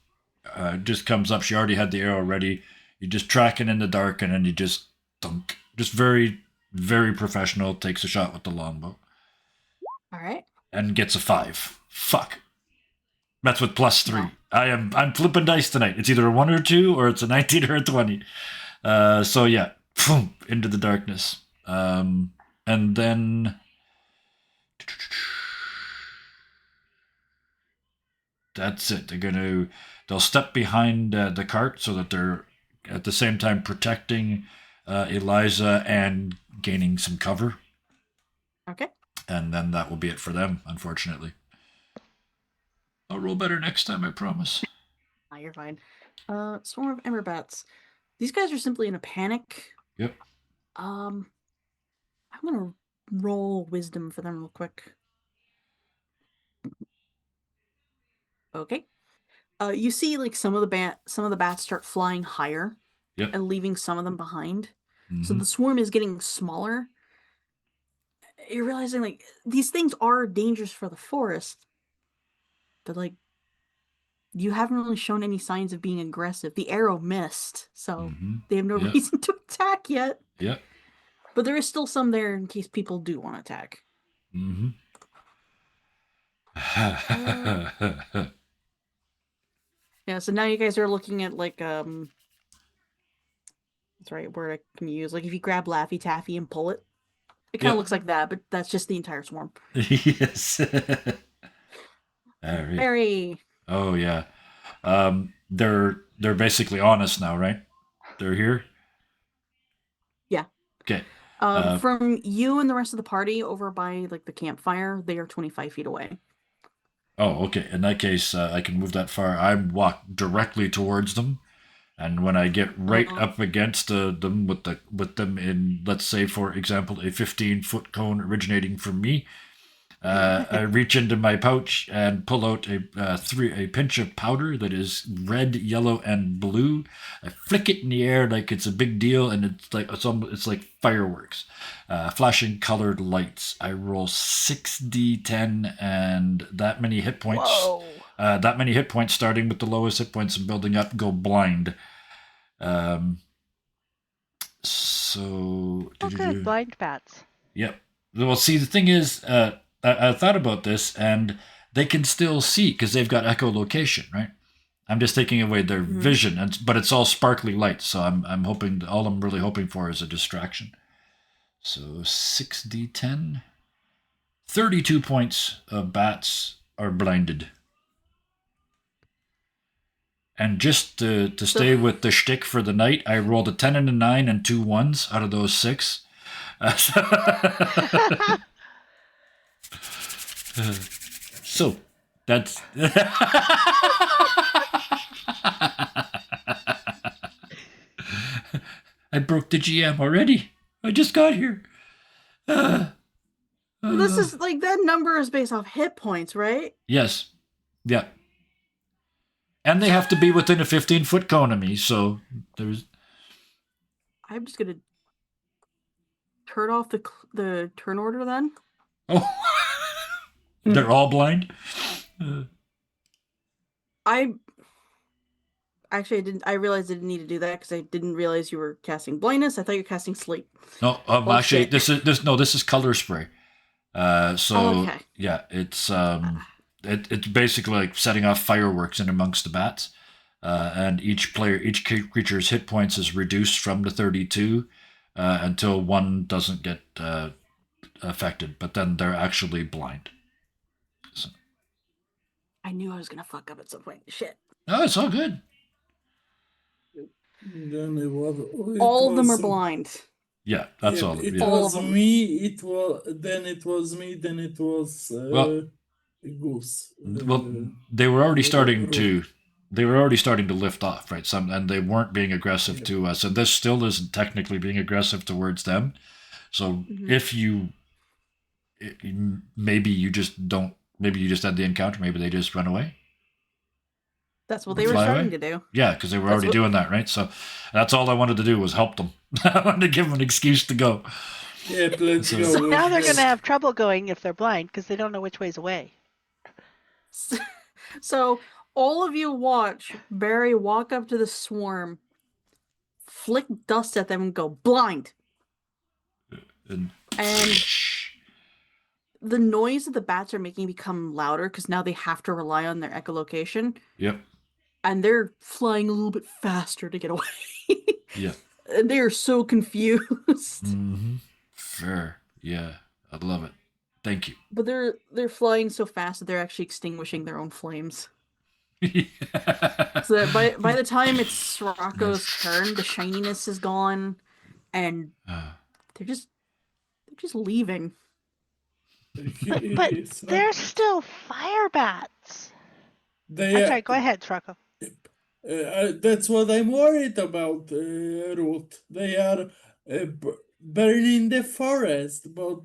just comes up. She already had the arrow ready. You just tracking in the dark, and then you just dunk. Just very, very professional. Takes a shot with the longbow All right. and gets a 5. Fuck. That's with +3. Wow. I'm flipping dice tonight. It's either a 1 or a 2, or it's a 19 or a 20. So yeah, boom, into the darkness. And then that's it. They'll step behind the cart so that they're at the same time protecting Eliza and gaining some cover. Okay. And then that will be it for them, unfortunately. I'll roll better next time, I promise. You're fine. Swarm of Ember Bats. These guys are simply in a panic. Yep. I'm gonna roll wisdom for them real quick. Okay. You see, like some of the bats start flying higher, Yep. and leaving some of them behind. So Mhm. the swarm is getting smaller. You're realizing like these things are dangerous for the forest, but like you haven't really shown any signs of being aggressive. The arrow missed, so Mhm. they have no Yep. reason to attack yet. Yep. But there is still some there in case people do want to attack. Mm-hmm. Yeah, so now you guys are looking at like that's the right word I can use. Like if you grab Laffy Taffy and pull it, it kind of Yep. looks like that, but that's just the entire swarm. Yes. All right. Very. Oh yeah. They're basically on us now, right? They're here. Yeah. Okay. From you and the rest of the party over by like the campfire, they are 25 feet away. Oh, okay. In that case, I can move that far. I walk directly towards them, and when I get right Uh-huh. up against them with them in, let's say, for example, a 15-foot cone originating from me, I reach into my pouch and pull out a pinch of powder that is red, yellow, and blue. I flick it in the air like it's a big deal, and it's like fireworks, flashing colored lights. I roll 6d10 and that many hit points. Whoa. That many hit points, starting with the lowest hit points and building up, go blind. So. Oh, good. Blind bats. Yep. Well, see, the thing is, I thought about this, and they can still see because they've got echolocation, right? I'm just taking away their Mhm. vision, but it's all sparkly light, so I'm hoping all I'm really hoping for is a distraction. So 6d10, 32 points of bats are blinded. And just to stay with the shtick for the night, I rolled a 10 and a 9 and 2 1s out of those 6. So that's I broke the GM already. I just got here. This is like that number is based off hit points, right? Yes. Yeah. And they have to be within a 15-foot cone of me, so there's. I'm just gonna turn off the turn order then. Oh, they're all blind. I didn't. I realized I didn't need to do that because I didn't realize you were casting blindness. I thought you were casting sleep. No, Oh, actually, shit. this is color spray. So Oh, okay. yeah, it's it's basically like setting off fireworks in amongst the bats, and each creature's hit points is reduced from the 32 until one doesn't get affected, but then they're actually blind. So. I knew I was gonna fuck up at some point. Shit. No, it's all good. Then it All of them are was- blind. Yeah, that's all. It Yeah. All was of 'em. me. It was me. Then it was Well- Goose. Well, they were already starting to lift off, right? And they weren't being aggressive to us, and this still isn't technically being aggressive towards them. So Mhm. if you, maybe you just don't, maybe you just had the encounter, maybe they just run away. That's what they were Fly starting away? to do. Yeah, because they were That's already what- doing that, right? So that's all I wanted to do was help them. I wanted to give them an excuse to go. Yep, let's So- go. So let's now they're go. going to have trouble going if they're blind because they don't know which way's away. So all of you watch Barry walk up to the swarm, flick dust at them, and go blind. And And the noise that the bats are making become louder because now they have to rely on their echolocation, yep, and they're flying a little bit faster to get away. yeah. And they are so confused. Mm-hmm. Fair. Yeah, I love it. Thank you. But they're flying so fast that they're actually extinguishing their own flames. So that by the time it's Rocco's turn, the shininess is gone, and they're just leaving. But they're still fire bats. They I'm sorry, go ahead, Rocco. That's what I'm worried about, Ruth. They are burning the forest, but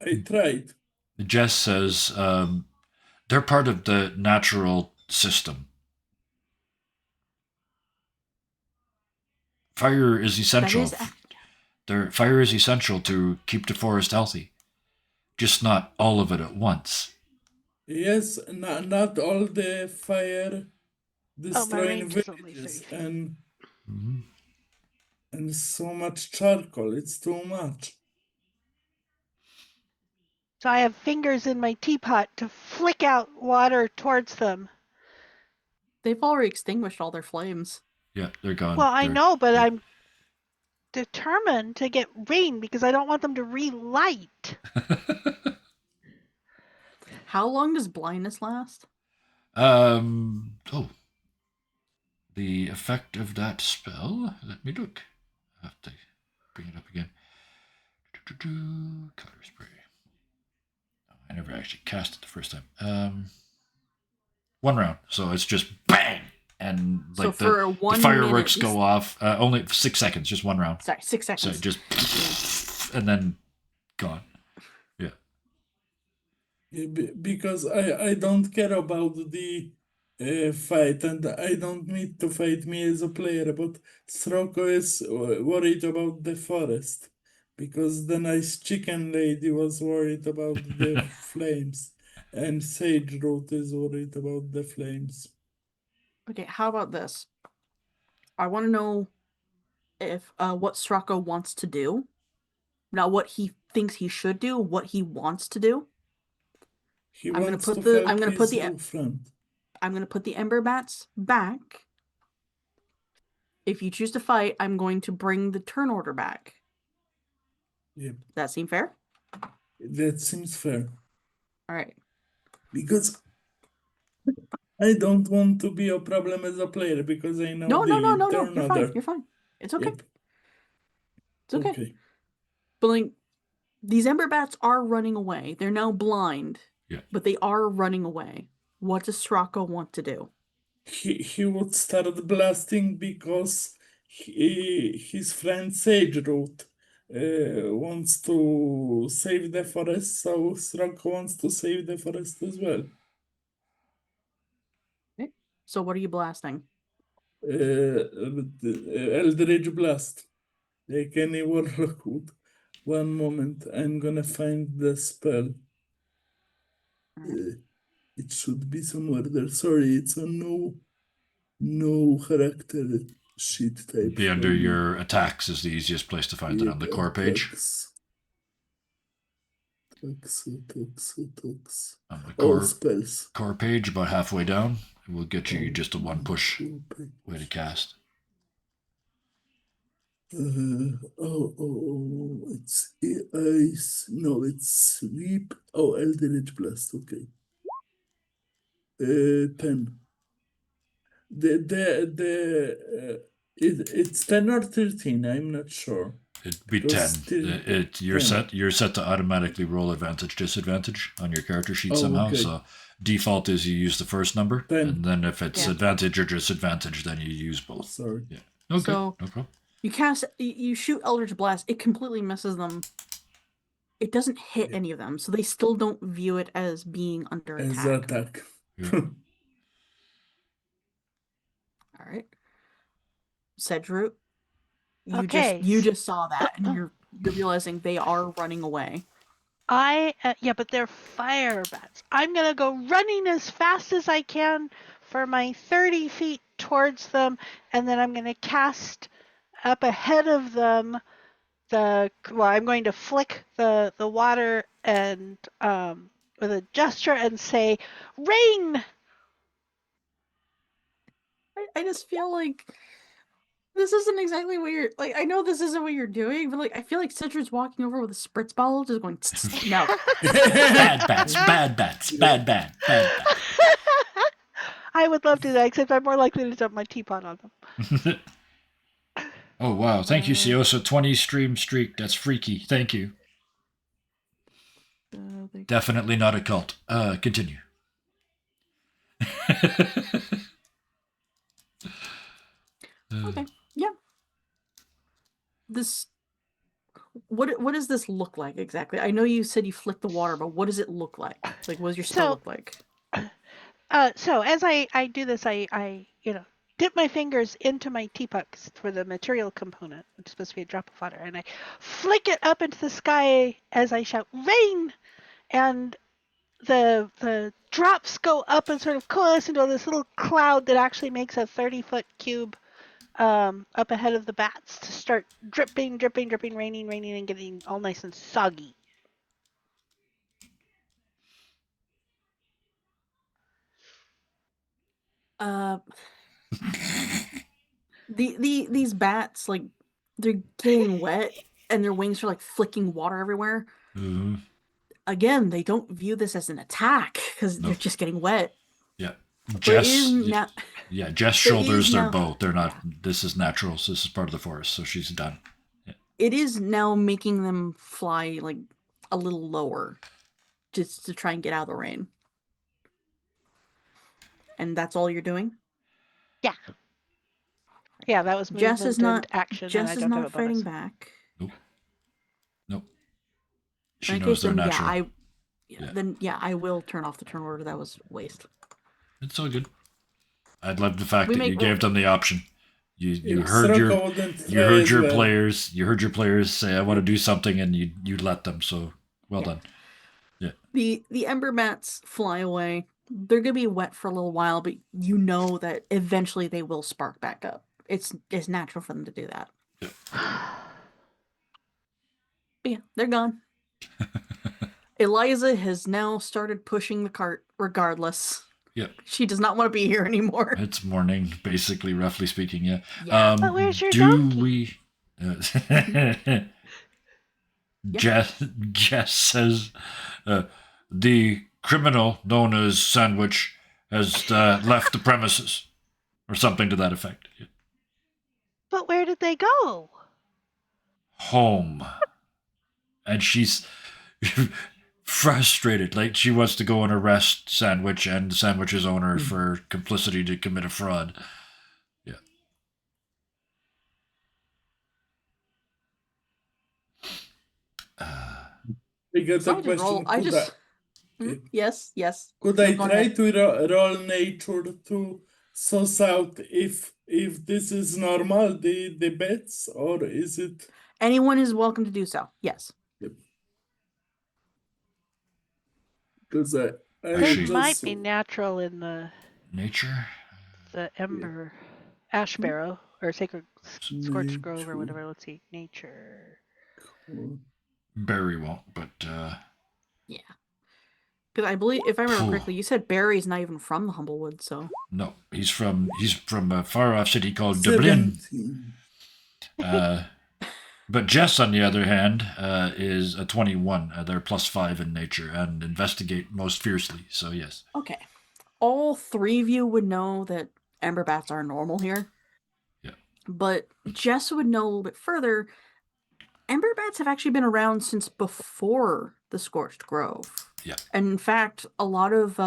I tried. Jess says they're part of the natural system. Fire is essential. Fire is essential to keep the forest healthy. Just not all of it at once. Yes, not all the fire destroying range is only 30 villages feet. and so much charcoal. It's too much. So I have fingers in my teapot to flick out water towards them. They've already extinguished all their flames. Yeah, they're gone. Well, I know, but yeah. I'm determined to get rain because I don't want them to relight. How long does blindness last? Oh. The effect of that spell. Let me look. I have to bring it up again. Color spray. Oh, I never actually cast it the first time. 1 round. So it's just bang! And So like for the 1 fireworks minute, go off. Only 6 seconds, just 1 round. Sorry, 6 So seconds. just and then gone. Yeah. Because I don't care about the fight, and I don't need to fight me as a player, but Srocco is worried about the forest, because the nice chicken lady was worried about the flames, and Sage Root is worried about the flames. Okay, how about this? I want to know if what Stracco wants to do. Not what he thinks he should do, what he wants to do. He I'm gonna wants put to the- help I'm gonna put his the- new friend. I'm going to put the Ember Bats back. If you choose to fight, I'm going to bring the turn order back. Yep, That seem fair? that seems fair. All right. Because I don't want to be a problem as a player, because I know No, the you're turn fine. order. You're fine. It's okay. Yep, It's okay. okay. But like, these Ember Bats are running away. They're now blind. Yeah. But they are running away. What does Stracco want to do? He would start blasting because his friend Sage Root wants to save the forest, so Srocco wants to save the forest as well. So what are you blasting? Eldritch Blast. Like any warlock would. One moment, I'm gonna find the spell. It should be somewhere there. Sorry, it's a no character sheet type. Be for under me. your attacks is the easiest place to find it on the core page. Attacks. On the All core, spells. core page, about halfway down, it will get you just a 1 push way to cast. It's ice. No, it's sweep. Oh, Eldritch Blast. Okay. 10. It's 10 or 13. I'm not sure. It'd be Those 10. You're 10. set to automatically roll advantage disadvantage on your character sheet Oh, somehow. okay. So default is you use the first number, 10. and then if it's Yeah. advantage or disadvantage, then you use both. Sorry. Okay, So- no problem. You shoot Eldritch Blast, it completely misses them. It doesn't hit Yeah. any of them, so they still don't view it as being under As attack. attack. Yeah. All right. Cedru, Okay, you just saw that, and you're realizing they are running away. yeah, but they're fire bats. I'm gonna go running as fast as I can for my 30 feet towards them, and then I'm gonna cast up ahead of them I'm going to flick the water and with a gesture and say, "Rain!" I just feel like this isn't exactly what you're like. I know this isn't what you're doing, but like I feel like Cedru's walking over with a spritz bottle, just going no. Bad bats, bad bats, bad bad, bad bad. I would love to do that, except I'm more likely to dump my teapot on them. Oh wow! Thank you, Siosa. 20 stream streak. That's freaky. Thank you. Definitely not a cult. Continue. Okay. Yeah. This. What does this look like exactly? I know you said you flicked the water, but what does it look like? Like, what does your spell So- look like? So as I do this, I dip my fingers into my teapot for the material component, which is supposed to be a drop of water, and I flick it up into the sky as I shout "Rain!" and the drops go up and sort of coalesce into this little cloud that actually makes a 30-foot cube up ahead of the bats to start dripping, dripping, dripping, raining, raining, and getting all nice and soggy. These bats, like, they're getting wet and their wings are like flicking water everywhere. Mhm. Again, they don't view this as an attack because they're Nope. just getting wet. Yeah. But it Jess. is now, Yeah. Jess There shoulders is their now- bow. They're not. This is natural. So this is part of the forest. So she's done. it is now making them fly like a little lower just to try and get out of the rain. And that's all you're doing? Yeah, that was movement Jess is not- and action, and Jess I is don't have not a bonus. fighting back. Nope. She In that knows case, they're then natural. I will turn off the turn order. That was waste. It's all good. I'd love the fact We that you make- gave them the option. You Yes, heard your Rocco wouldn't you try heard as your well. players. You heard your players say, "I want to do something," and you let them. So well Yeah. done. The ember bats fly away. They're gonna be wet for a little while, but you know that eventually they will spark back up. It's natural for them to do that. But yeah, they're gone. Eliza has now started pushing the cart regardless. Yep. She does not want to be here anymore. It's morning, basically, roughly speaking. Yeah. Yeah. But where's your do donkey? we? Jess says the criminal known as Sandwich has left the premises, or something to that effect. But where did they go? Home, and she's frustrated. Like she wants to go and arrest Sandwich and Sandwich's owner for complicity to commit a fraud. Yeah. I got a So I just question. roll. I Could just. I- Hmm? Yes. Could No, I go try ahead. to roll nature to suss out if this is normal, the bets, or is it? Anyone is welcome to do so. Yes. Because I Actually- This might just be natural in the Nature. Ember Ash Barrow or Sacred Scorched Grove or Nature. whatever. Let's see, nature. Barry won't, but Because I believe, if I remember Phew. correctly, you said Barry's not even from the Humblewood, so. no, he's from a far off city called Dublin. 17. But Jess, on the other hand, is a 21. They're +5 in nature and investigate most fiercely. So yes, Okay. All three of you would know that ember bats are normal here. Yeah. But Jess would know a little bit further. Ember bats have actually been around since before the Scorched Grove. Yeah. And in fact, a lot of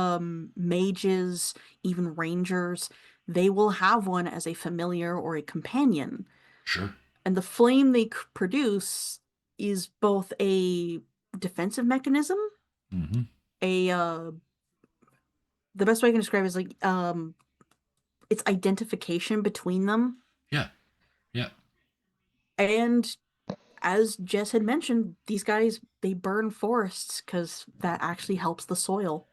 mages, even rangers, they will have one as a familiar or a companion. sure. And the flame they produce is both a defensive mechanism, Mm-hmm. The best way I can describe it is like it's identification between them. Yeah. Yeah. And as Jess had mentioned, these guys, they burn forests because that actually helps the soil.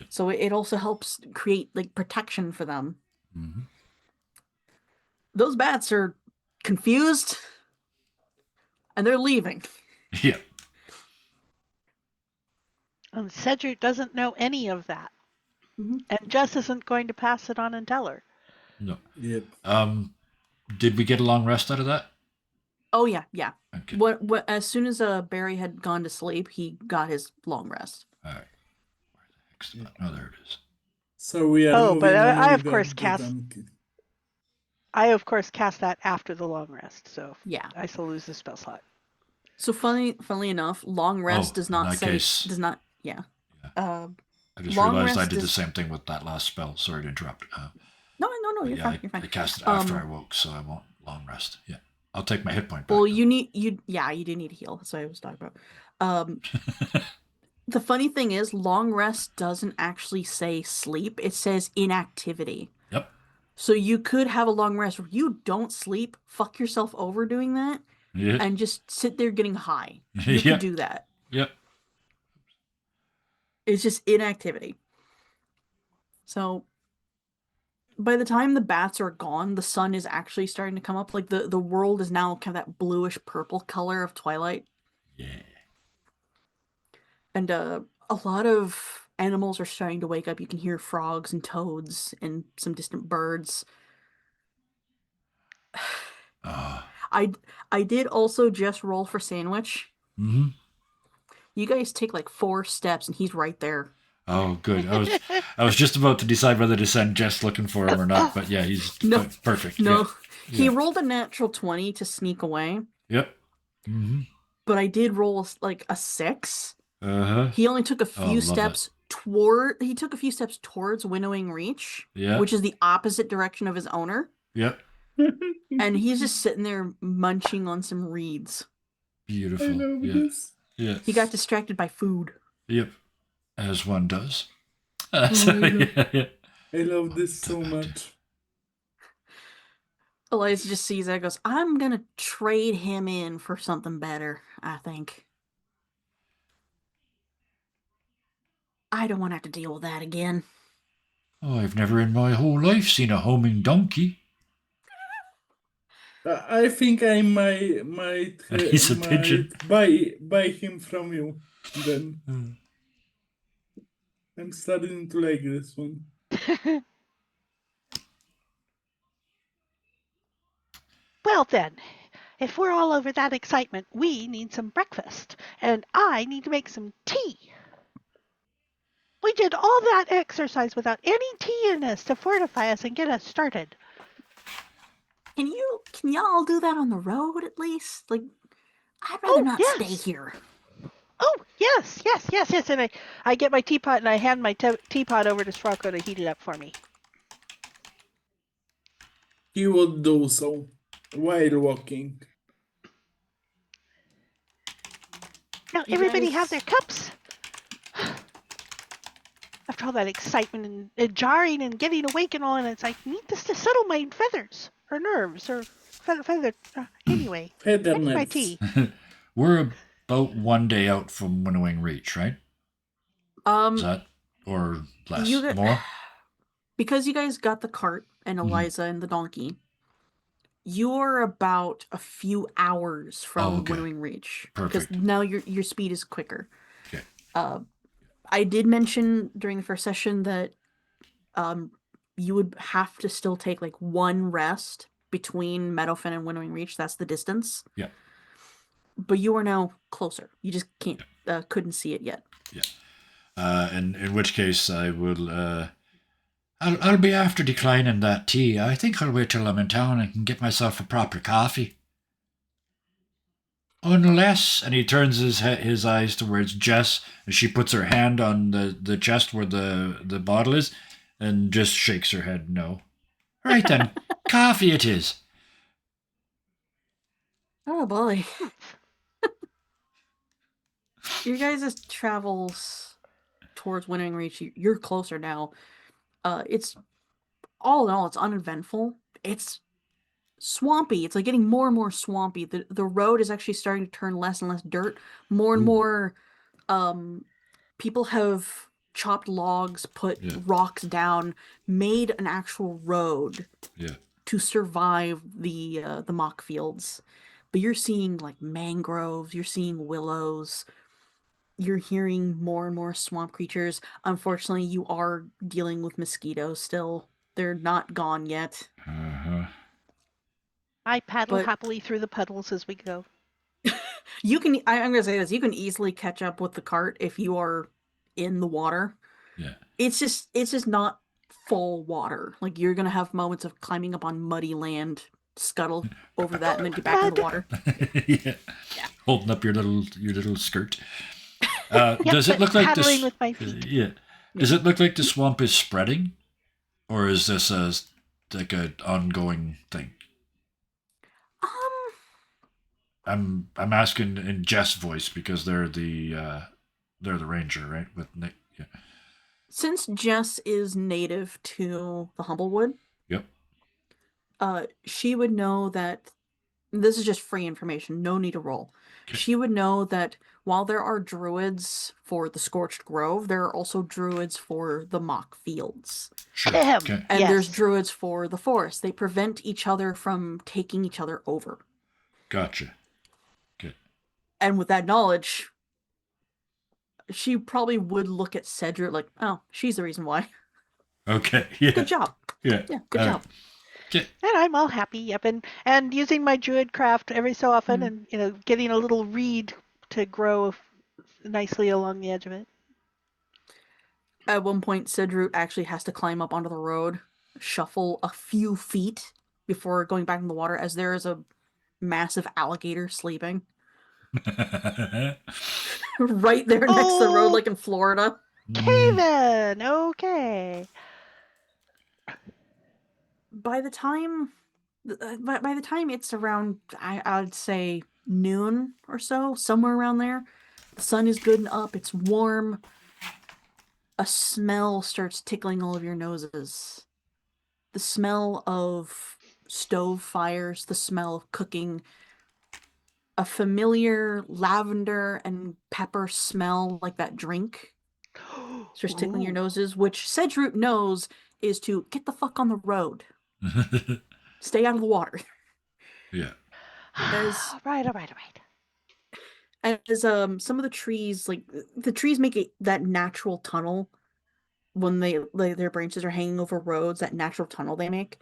So it also helps create like protection for them. Mm-hmm. Those bats are confused and they're leaving. Yeah. And Cedric doesn't know any of that. Mhm. And Jess isn't going to pass it on and tell her. No. Yep. Did we get a long rest out of that? Oh yeah, yeah. Okay. What as soon as Barry had gone to sleep, he got his long rest. All right. Where the heck's the button? Oh, there it is. So we are Oh, but moving on I of with course the cast. donkey. I of course cast that after the long rest, so Yeah. I still lose the spell slot. So funnily enough, long rest Oh, does in not that say case- does not yeah. I just Long realized I rest did the is- same thing with that last spell. Sorry to interrupt. No, But you're yeah, fine. You're I fine. cast it after I woke, so I won't long rest. Yeah. I'll take my hit point back. Well, though. you do need to heal. That's what I was talking about. The funny thing is, long rest doesn't actually say sleep. It says inactivity. Yep. So you could have a long rest where you don't sleep, fuck yourself over doing that, Yeah. and just sit there getting high. You Yep. could do that. Yep. It's just inactivity. So by the time the bats are gone, the sun is actually starting to come up. Like the world is now kind of that bluish purple color of twilight. Yeah. And a lot of animals are starting to wake up. You can hear frogs and toads and some distant birds. I did also just roll for sandwich. Mm-hmm. You guys take like 4 steps and he's right there. Oh, good. I was just about to decide whether to send Jess looking for him or not, but yeah, he's No. perfect. No, Yeah. he Yeah. rolled a natural 20 to sneak away, Yep. Mm-hmm. but I did roll like a 6. Uh-huh. He only took a Oh, few love steps towards Winnowing Reach, Yeah. which is the opposite direction of his owner. Yep. And he's just sitting there munching on some reeds. I Beautiful. love Yeah. this. Yeah. He got distracted by food. Yep. As one does. I love this so much. Eliza just sees that and goes, I'm going to trade him in for something better, I think. I don't want to have to deal with that again. Oh, I've never in my whole life seen a homing donkey. I think I might And he's a pigeon. buy him from you. Then I'm starting to like this one. Well then, if we're all over that excitement, we need some breakfast, and I need to make some tea. We did all that exercise without any tea in us to fortify us and get us started. Can y'all do that on the road at least? Like, I'd rather not stay yes. here. Oh, yes. And I get my teapot and I hand my teapot over to Srocco to heat it up for me. He will do so while walking. Now, You everybody guys- have their cups. After all that excitement and jarring and getting awake and all, and it's like, I need this to settle my feathers or nerves or feather. Anyway, Feather that's my nets. tea. We're about one day out from Winnowing Reach, right? Is that or less? you got- More? because you guys got the cart and Mhm. Eliza and the donkey, you're about a few hours from okay. Winnowing Reach. Perfect. Because now your speed is quicker. Okay. I did mention during the first session that you would have to still take like one rest between Meadowfen and Winnowing Reach. That's the distance. Yeah. But you are now closer. You just couldn't see it yet. And in which case I will. I'll be after declining that tea. I think I'll wait till I'm in town and can get myself a proper coffee. Unless, and he turns his eyes towards Jess, and she puts her hand on the chest where the bottle is, and just shakes her head no. Right then, coffee it is. Oh boy. Your guys' travels towards Winnowing Reach, you're closer now. It's all in all, it's uneventful. It's swampy. It's like getting more and more swampy. The road is actually starting to turn less and less dirt. More and Ooh. more people have chopped logs, put Yeah. rocks down, made an actual road Yeah. to survive the mock fields. But you're seeing like mangroves, you're seeing willows, you're hearing more and more swamp creatures. Unfortunately, you are dealing with mosquitoes still. They're not gone yet. Uh-huh. I paddle But happily through the puddles as we go. you can, I'm gonna say this, you can easily catch up with the cart if you are in the water. Yeah. It's just not full water. Like you're gonna have moments of climbing up on muddy land, scuttle over that, and then get back in the Mud. water. Yeah. Yeah. Holding up your little skirt. Yep, Does it but look like paddling this? with my feet. Yeah. Does it look like the swamp is spreading, or is this like an ongoing thing? Um, I'm asking in Jess' voice because they're the ranger, right? With Nick. Yeah. since Jess is native to the Humblewood, Yep. she would know that this is just free information, no need to roll. Okay. She would know that while there are druids for the Scorched Grove, there are also druids for the Mock Fields. Sure. Ahem. Okay. And there's Yes. druids for the forest. They prevent each other from taking each other over. Gotcha. Good. And with that knowledge, she probably would look at Cedric like, oh, she's the reason why. Okay. Yeah. Good job. Yeah. Yeah, good All job. right. Okay. And I'm all happy, yep, and using my druid craft every so often, Mhm. and getting a little reed to grow nicely along the edge of it. At one point, Cedric actually has to climb up onto the road, shuffle a few feet before going back in the water, as there is a massive alligator sleeping right there next to the road, Oh. like in Florida. Okay then, okay. By the time, by the time it's around, I'd say noon or so, somewhere around there, the sun is good and up. It's warm. A smell starts tickling all of your noses. The smell of stove fires, the smell of cooking, a familiar lavender and pepper smell like that drink starts tickling your Ooh. noses, which Cedric knows is to get the fuck on the road. Stay out of the water. Yeah. As Right, all right. as some of the trees, like the trees make that natural tunnel when their branches are hanging over roads, that natural tunnel they make.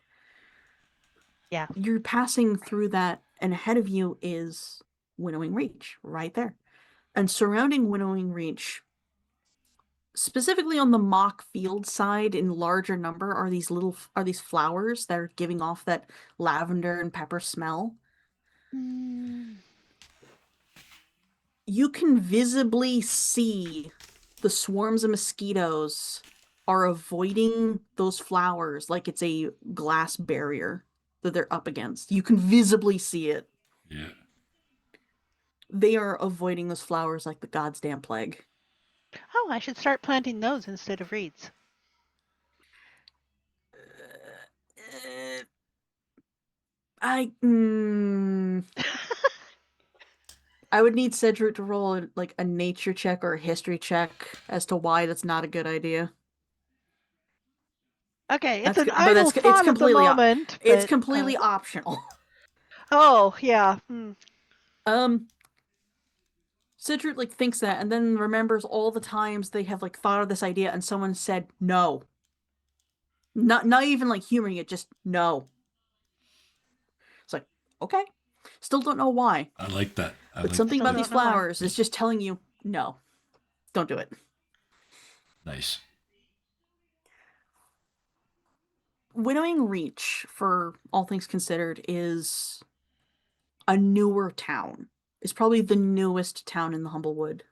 Yeah. You're passing through that, and ahead of you is Winnowing Reach right there. And surrounding Winnowing Reach, specifically on the mock field side in larger number, are these flowers that are giving off that lavender and pepper smell. Mm. You can visibly see the swarms of mosquitoes are avoiding those flowers like it's a glass barrier that they're up against. You can visibly see it. Yeah. They are avoiding those flowers like the God's damn plague. Oh, I should start planting those instead of reeds. I I would need Cedric to roll like a nature check or a history check as to why that's not a good idea. Okay, it's That's an but idle that's it's thought at the completely moment. it's but, completely optional. Oh, yeah. Cedric like thinks that and then remembers all the times they have like thought of this idea and someone said no. Not even like humoring it, just no. It's like, okay. Still don't know why. I like that. But something Still about these don't know why. flowers is just telling you no. Don't do it. Nice. Winnowing Reach, for all things considered, is a newer town. It's probably the newest town in the Humblewood.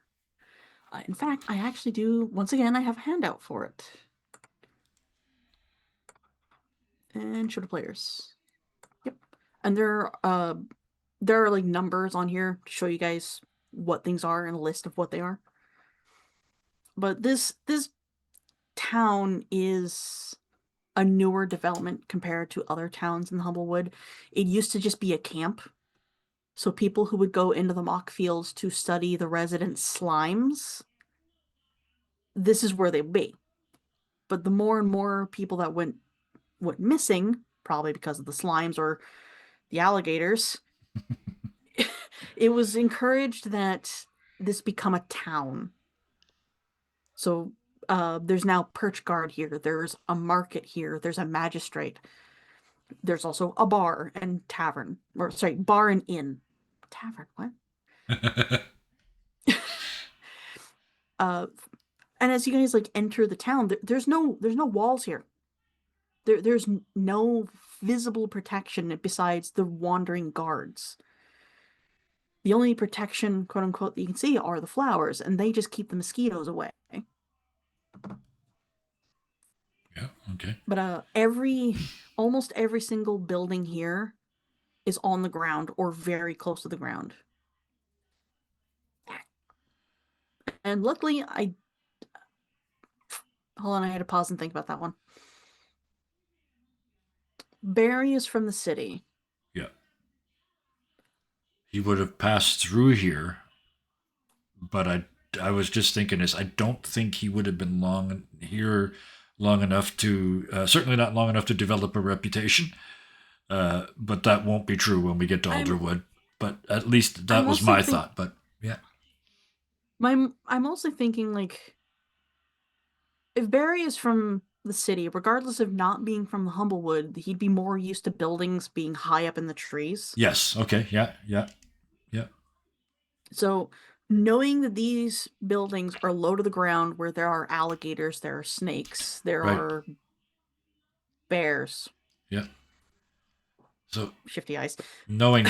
In fact, I actually do, once again, I have a handout for it. And show to players. Yep. And there are there are like numbers on here to show you guys what things are and a list of what they are. But this town is a newer development compared to other towns in Humblewood. It used to just be a camp. So people who would go into the mock fields to study the resident slimes, this is where they would be. But the more and more people that went missing, probably because of the slimes or the alligators, it was encouraged that this become a town. So there's now perch guard here. There's a market here. There's a magistrate. There's also a bar and tavern. Or sorry, bar and inn. Tavern, what? And as you guys like enter the town, there's no walls here. There's no visible protection besides the wandering guards. The only protection, quote unquote, that you can see are the flowers, and they just keep the mosquitoes away. Yeah, okay. But almost every single building here is on the ground or very close to the ground. And luckily, hold on, I had to pause and think about that one. Barry is from the city. Yeah. He would have passed through here, but I was just thinking I don't think he would have been long enough to, certainly not long enough to develop a reputation. But that won't be true when we get to Alderwood. But at least that was my thought. But yeah. I'm mostly thinking, like, if Barry is from the city, regardless of not being from the Humblewood, he'd be more used to buildings being high up in the trees. Yes. Okay. Yeah. So knowing that these buildings are low to the ground where there are alligators, there are snakes, there Right. are bears. Yeah. So Shifty eyes. knowing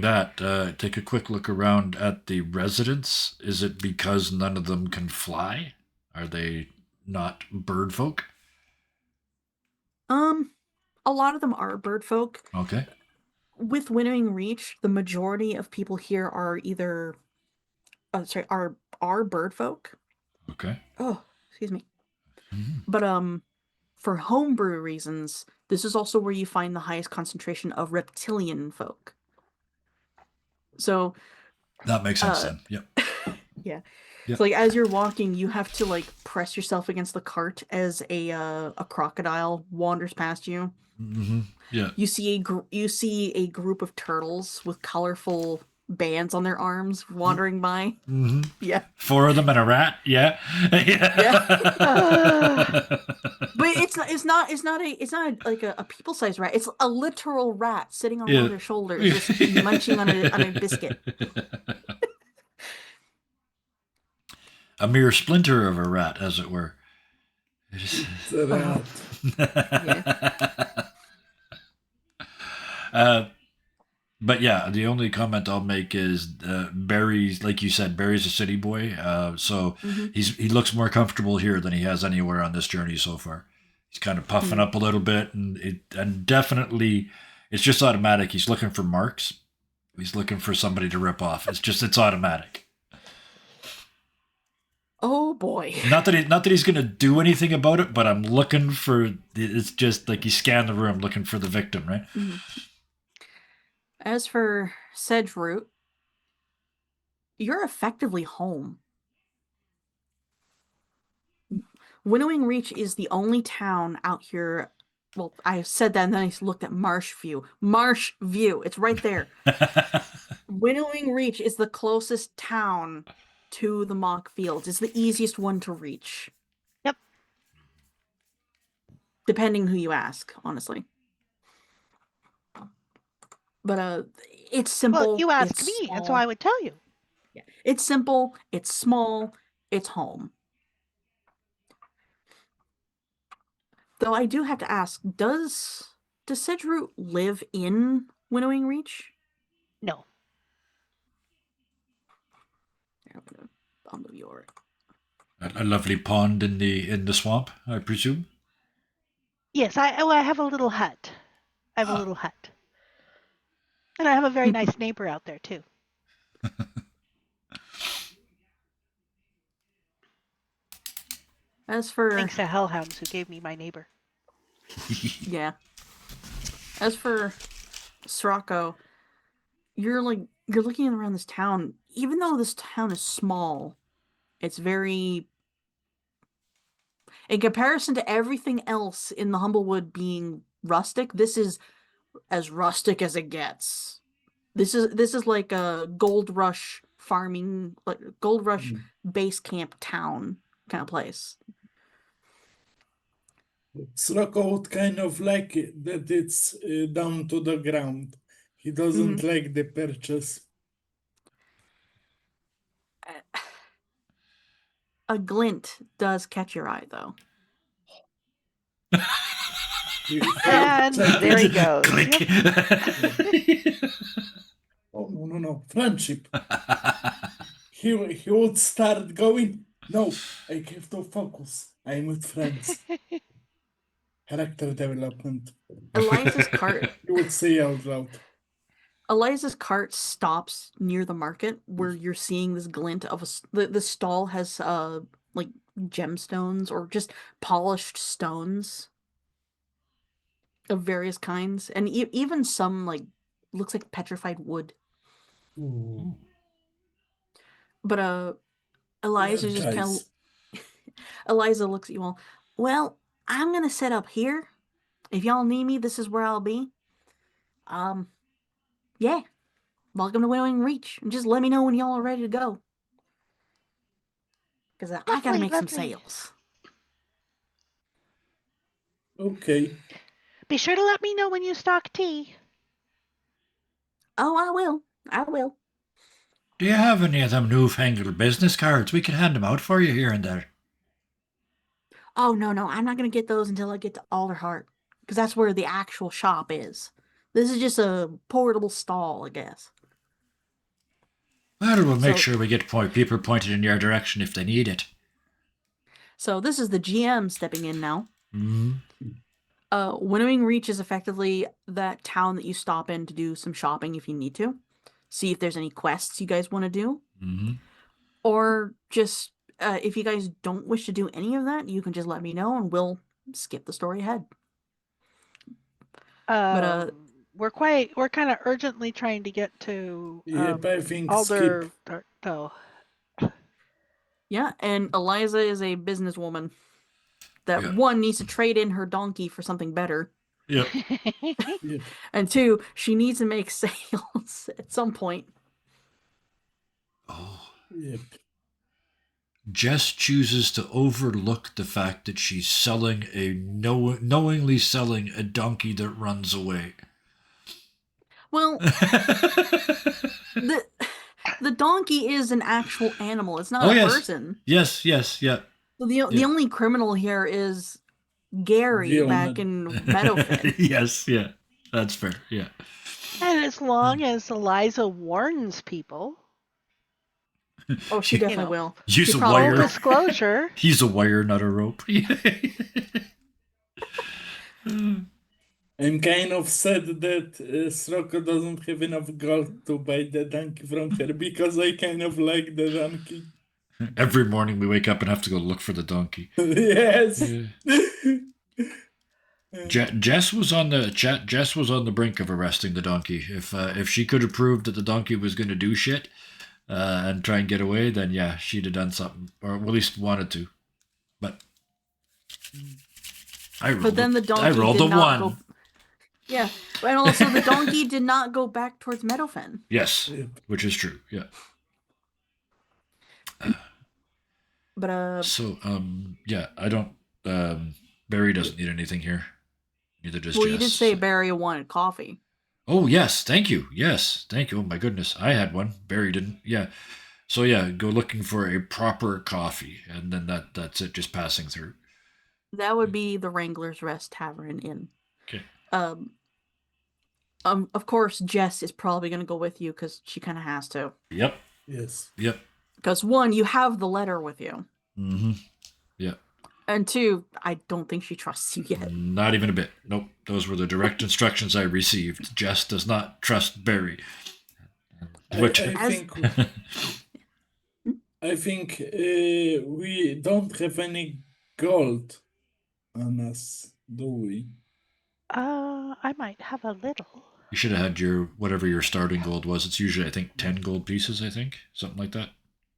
that, take a quick look around at the residents. Is it because none of them can fly? Are they not bird folk? A lot of them are bird folk. Okay. With Winnowing Reach, the majority of people here are either are bird folk. Okay. Oh, excuse me. Mhm. But for homebrew reasons, this is also where you find the highest concentration of reptilian folk. So That makes sense then. Yep. yeah. Yep. So like as you're walking, you have to like press yourself against the cart as a crocodile wanders past you. Mm-hmm. Yeah. You see a group of turtles with colorful bands on their arms wandering by. Mm-hmm. Yeah. 4 of them and a rat. Yeah. But it's not like a people sized rat. It's a literal rat sitting on one of their shoulders, just munching on a biscuit. A mere splinter of a rat, as it were. It's a rat. But yeah, the only comment I'll make is Barry's, like you said, Barry's a city boy, so he looks more comfortable here than he has anywhere on this journey so far. He's kind of puffing up a little bit, and definitely, it's just automatic. He's looking for marks. He's looking for somebody to rip off. It's automatic. Oh boy! Not that he's gonna do anything about it, but I'm looking for. It's just like he scanned the room looking for the victim, right? Mm-hmm. As for Sedgeroot, you're effectively home. Winnowing Reach is the only town out here. Well, I said that and then I looked at Marshview. Marshview, it's right there. Winnowing Reach is the closest town to the mock fields. It's the easiest one to reach. Yep. Depending who you ask, honestly. But it's simple. Well, you asked me, and so I would tell you. Yeah. It's simple, it's small, it's home. Though I do have to ask, does Sedgeroot live in Winnowing Reach? No. I'll move you over. A lovely pond in the swamp, I presume. Yes, I have a little hut. I have a little hut. And I have a very nice neighbor out there too. As for Thanks to Hellhounds who gave me my neighbor. yeah. As for Srocco, you're looking around this town. Even though this town is small, it's very, in comparison to everything else in the Humblewood being rustic, this is as rustic as it gets. This is like a gold rush farming, like gold rush base camp town kind of place. Srocco would kind of like it, that it's down to the ground. He doesn't like the purchase. A glint does catch your eye, though. And there he goes. Click. Oh, no. Friendship. He would start going, no, I have to focus. I'm with friends. Character development. Eliza's cart He would say out loud. Eliza's cart stops near the market where you're seeing this glint of the stall has like gemstones or just polished stones of various kinds, and even some like looks like petrified wood. Ooh. But Eliza just kind Guys. of Eliza looks at you all. Well, I'm gonna set up here. If y'all need me, this is where I'll be. Yeah. Welcome to Winnowing Reach. And just let me know when y'all are ready to go. Because I gotta Lovely, make some lovely. sales. Okay. Be sure to let me know when you stock tea. Oh, I will. I will. Do you have any of them newfangled business cards? We can hand them out for you here and there. Oh, no. I'm not gonna get those until I get to Alderheart. Because that's where the actual shop is. This is just a portable stall, I guess. Well, we'll make So- sure we get people pointed in your direction if they need it. So this is the GM stepping in now. Mm-hmm. Winnowing Reach is effectively that town that you stop in to do some shopping if you need to. See if there's any quests you guys want to do. Mm-hmm. Or just, if you guys don't wish to do any of that, you can just let me know and we'll skip the story ahead. We're kind of urgently trying to get to Yep, I think Alder. skip. No. Yeah, and Eliza is a businesswoman that Yeah. one needs to trade in her donkey for something better. Yep. Yep. And two, she needs to make sales at some point. Oh. Yep. Jess chooses to overlook the fact that she's selling knowingly selling a donkey that runs away. Well, the donkey is an actual animal. It's not Oh, a yes. person. Yes, yeah. So the only criminal here is Gary Gilman. back in Meadowfin. Yes, yeah. That's fair, yeah. And as long as Eliza warns people, Oh, she definitely know. will. Use She a probably full wire. will. disclosure. He's a wire, not a rope. I'm kind of sad that Srocco doesn't have enough gold to buy the donkey from her because I kind of like the donkey. Every morning we wake up and have to go look for the donkey. Yes. Jess was on the brink of arresting the donkey. If she could have proved that the donkey was going to do shit and try and get away, then yeah, she'd have done something, or at least wanted to. But Then the donkey I rolled did a not one. go. Yeah, and also the donkey did not go back towards Meadowfen. Yes, Yep. which is true. Yeah. But So yeah, I don't. Barry doesn't need anything here. Neither does well, Jess. you did say Barry wanted coffee. Oh yes, thank you. Yes, thank you. Oh my goodness, I had one. Barry didn't. Yeah. So yeah, go looking for a proper coffee, and then that's it. Just passing through. That would be the Wrangler's Rest Tavern Inn. Okay. Of course, Jess is probably going to go with you because she kind of has to. Yep. Yes. Yep. Because one, you have the letter with you. Mm-hmm. Yep. And two, I don't think she trusts you yet. Not even a bit. Nope. Those were the direct instructions I received. Jess does not trust Barry. Which As- I think we don't have any gold on us, do we? I might have a little. you should have had your whatever your starting gold was. It's usually I think 10 gold pieces. I think something like that.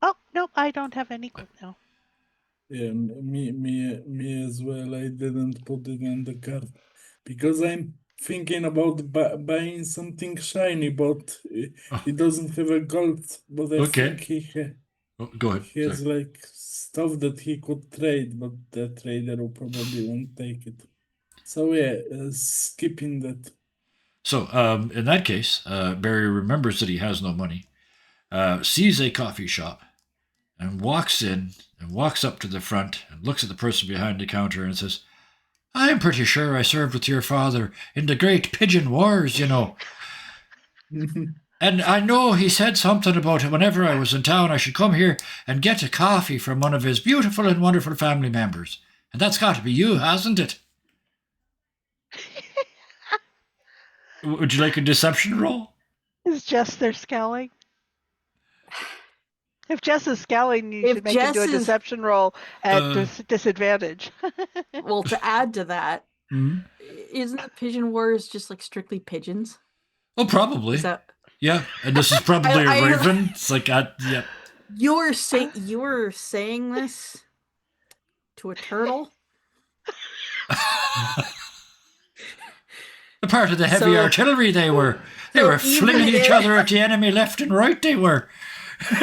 Oh, no, I don't have any gold now. Yeah, me as well. I didn't put it on the card because I'm thinking about buying something shiny, but he doesn't have a gold. But I Okay. think he Oh, go ahead. he has Sorry. like stuff that he could trade, but the trader will probably won't take it. So yeah, skipping that. So, in that case, Barry remembers that he has no money, sees a coffee shop, and walks in and walks up to the front and looks at the person behind the counter and says, I'm pretty sure I served with your father in the Great Pigeon Wars, you know. And I know he said something about it whenever I was in town, I should come here and get a coffee from one of his beautiful and wonderful family members. And that's got to be you, hasn't it? Would you like a deception roll? Is Jess there scowling? If Jess is scowling, you If should make him do a Jess is- deception roll at Uh. disadvantage. Well, to add to that, Hmm? isn't the Pigeon Wars just like strictly pigeons? Oh, probably. Is that Yeah, and this is probably I- a raven. It's like, yeah. you're saying this to a turtle? A part of the heavy So- artillery they were. They so were even flinging each if- other at the enemy left and right, they were.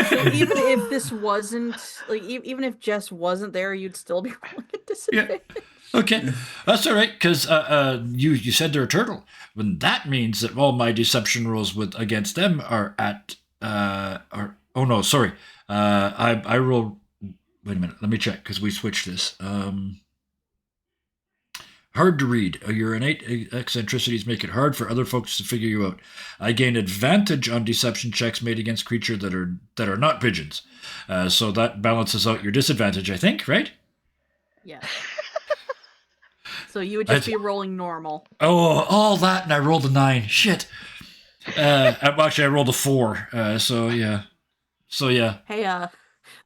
So even if this wasn't like, even if Jess wasn't there, you'd still be rolling a disadvantage. Okay, that's all right, because you said they're a turtle. When that means that all my deception rolls against them are at oh no, sorry. I roll. Wait a minute, let me check because we switched this. Hard to read. Your innate eccentricities make it hard for other folks to figure you out. I gain advantage on deception checks made against creatures that are not pigeons. So that balances out your disadvantage, I think, right? Yeah. So you would just be rolling normal. Oh, all that, and I rolled a 9. Shit. Actually, I rolled a 4. So yeah. Hey,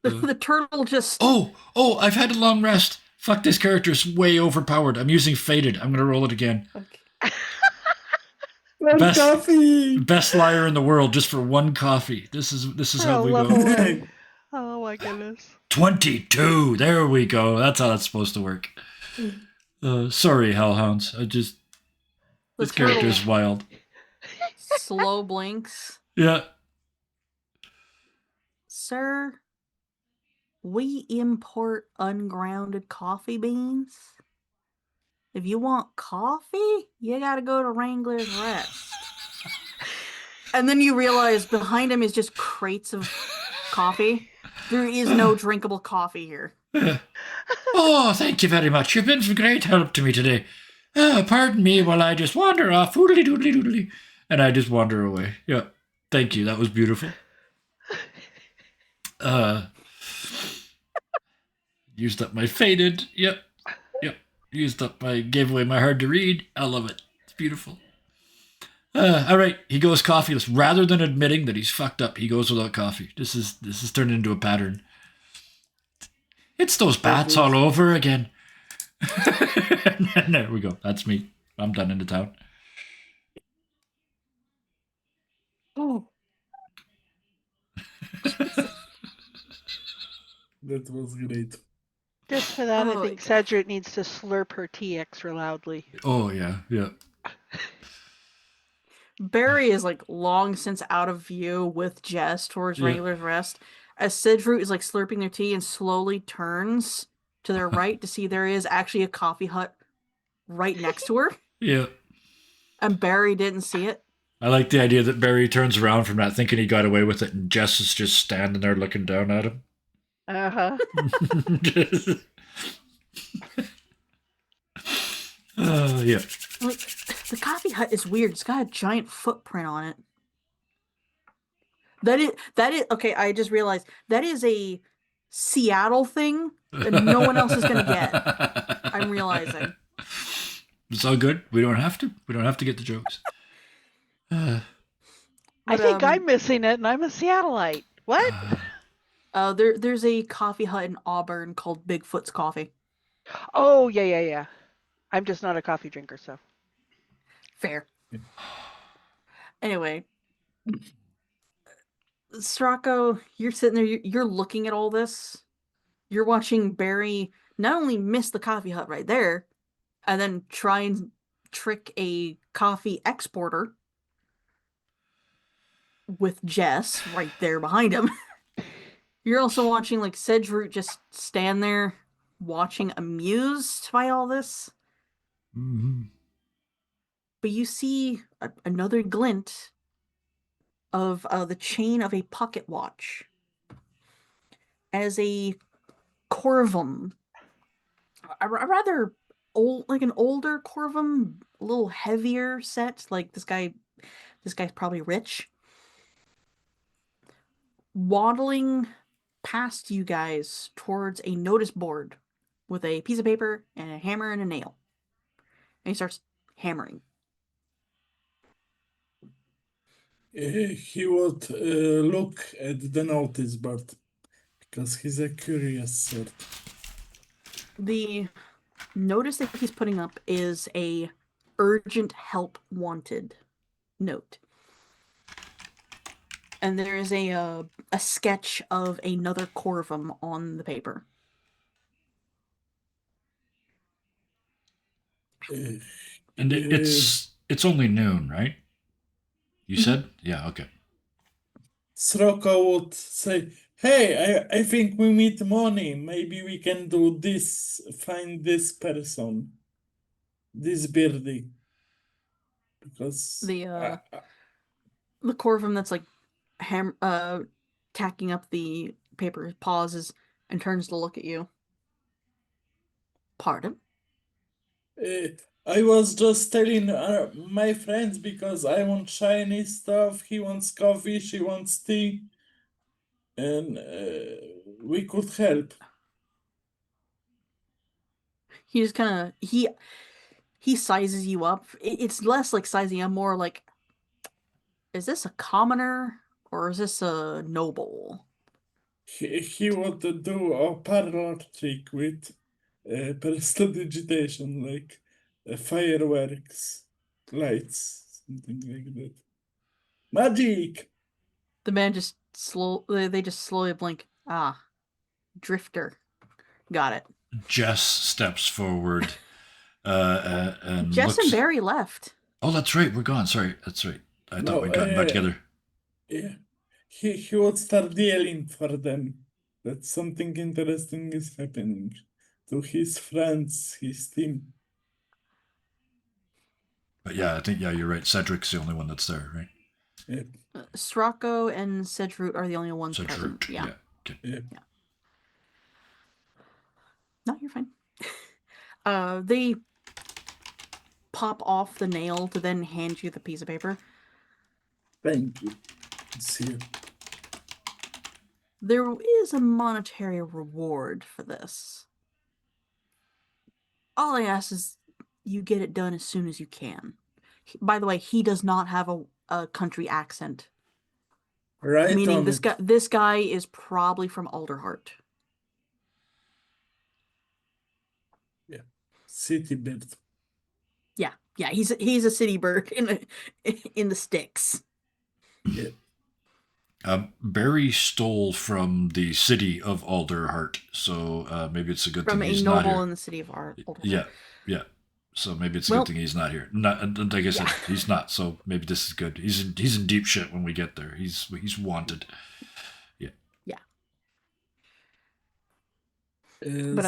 the turtle just Oh, I've had a long rest. Fuck, this character's way overpowered. I'm using Faded. I'm gonna roll it again. One Best- coffee. Best liar in the world, just for one coffee. This is how we level go. one. Oh my goodness. 22. There we go. That's how that's supposed to work. Sorry, Hellhounds. This the character's turtle wild. slow blinks. Yeah. Sir, we import ungrounded coffee beans. If you want coffee, you gotta go to Wrangler's Rest. And then you realize behind him is just crates of coffee. There is no drinkable coffee here. Oh, thank you very much. You've been of great help to me today. Pardon me while I just wander off, oodly doodly doodly, and I just wander away. Yeah, thank you. That was beautiful. Used up my Faded. Yep. Used up gave away my Hard to Read. I love it. It's beautiful. All right, he goes coffeeless. Rather than admitting that he's fucked up, he goes without coffee. This is turned into a pattern. It's those bats all over again. There we go. That's me. I'm done in the town. Oh, That was great. Just for that, Oh, I think Cedric needs to slurp her tea extra loudly. Oh yeah. Barry is like long since out of view with Jess towards Yeah. Wrangler's Rest. As Sidroot is like slurping their tea and slowly turns to their right to see there is actually a coffee hut right next to her. Yeah. And Barry didn't see it. I like the idea that Barry turns around from that thinking he got away with it, and Jess is just standing there looking down at him. Uh-huh. Yeah. Like, the coffee hut is weird. It's got a giant footprint on it. That is okay, I just realized that is a Seattle thing that no one else is going to get. I'm realizing. It's all good. We don't have to. We don't have to get the jokes. I But, think I'm missing it, and I'm a Seattleite. What? there's a coffee hut in Auburn called Bigfoot's Coffee. Oh, yeah. I'm just not a coffee drinker, so. Fair. Anyway, Stracco, you're sitting there, you're looking at all this. You're watching Barry not only miss the coffee hut right there, and then try and trick a coffee exporter with Jess right there behind him. You're also watching like Sedgeroot just stand there watching, amused by all this. Mhm. But you see another glint of the chain of a pocket watch as a Corvum, a rather old, like an older Corvum, a little heavier set. Like this guy's probably rich. Waddling past you guys towards a notice board with a piece of paper and a hammer and a nail. And he starts hammering. He would look at the notice board because he's a curious sort. The notice that he's putting up is a urgent help wanted note. And there is a sketch of another Corvum on the paper. Uh, And it's only noon, right? You said? Yeah, okay. Sroko would say, "Hey, I think we need money. Maybe we can do this. Find this person, this birdie, because The Corvum that's like tacking up the paper pauses and turns to look at you. Pardon? I was just telling my friends because I want shiny stuff. He wants coffee. She wants tea, and we could help." He just kind of he sizes you up. It's less like sizing up, more like, is this a commoner or is this a noble? He would do a parlor trick with prestidigitation, like fireworks, lights, something like that. Magic! The man just they just slowly blink. Ah, drifter. Got it. Jess steps forward and Jess looks. and Barry left. Oh, that's right. We're gone. Sorry. That's right. I No, thought we'd gotten back together. Yeah. He would start yelling for them that something interesting is happening to his friends, his team. But yeah, I think, yeah, you're right. Cedric's the only one that's there, right? Yep. Stracco and Sedgeroot are the only ones Cedric. present. Yeah. Okay. Yep. No, you're fine. They pop off the nail to then hand you the piece of paper. Thank you. See you. There is a monetary reward for this. All I ask is you get it done as soon as you can. By the way, he does not have a country accent. Right Meaning on this it. guy is probably from Alderheart. City bird. Yeah, he's a city bird in the sticks. Yeah. Barry stole from the city of Alderheart, so maybe it's a good From thing a he's not noble here. in the city of Alderheart. Yeah. So maybe it's a Well- good thing he's not here. Not, like I said, Yeah. he's not. So maybe this is good. He's in deep shit when we get there. He's wanted. But,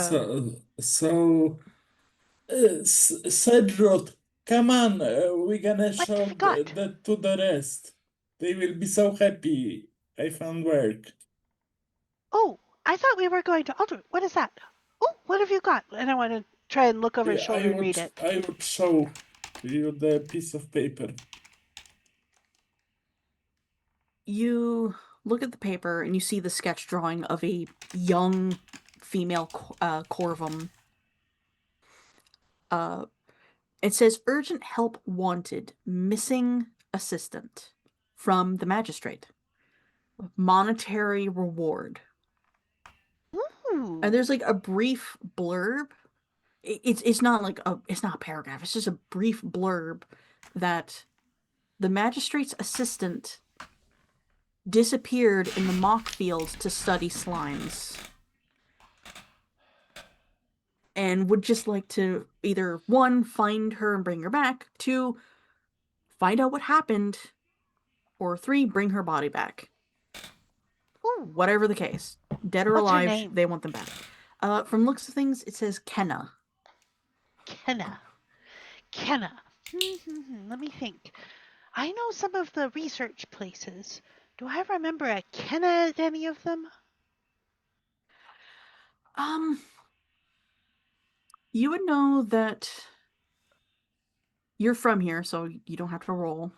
Cedrot, come on, we're gonna What show have you got? that to the rest. They will be so happy. I found work. Oh, I thought we were going to Alder. What is that? Oh, what have you got? And I want to try and look over his shoulder and read it. I would show you the piece of paper. You look at the paper and you see the sketch drawing of a young female Corvum. It says urgent help wanted, missing assistant from the magistrate. Monetary reward. Ooh. And there's like a brief blurb. It's not like it's not a paragraph. It's just a brief blurb that the magistrate's assistant disappeared in the mock field to study slimes. And would just like to either, 1, find her and bring her back, 2, find out what happened, or 3, bring her body back. Ooh. Whatever the case. Dead or What's her alive, name? they want them back. From looks of things, it says Kenna. Kenna. Let me think. I know some of the research places. Do I remember a Kenna at any of them? You would know that you're from here, so you don't have to roll.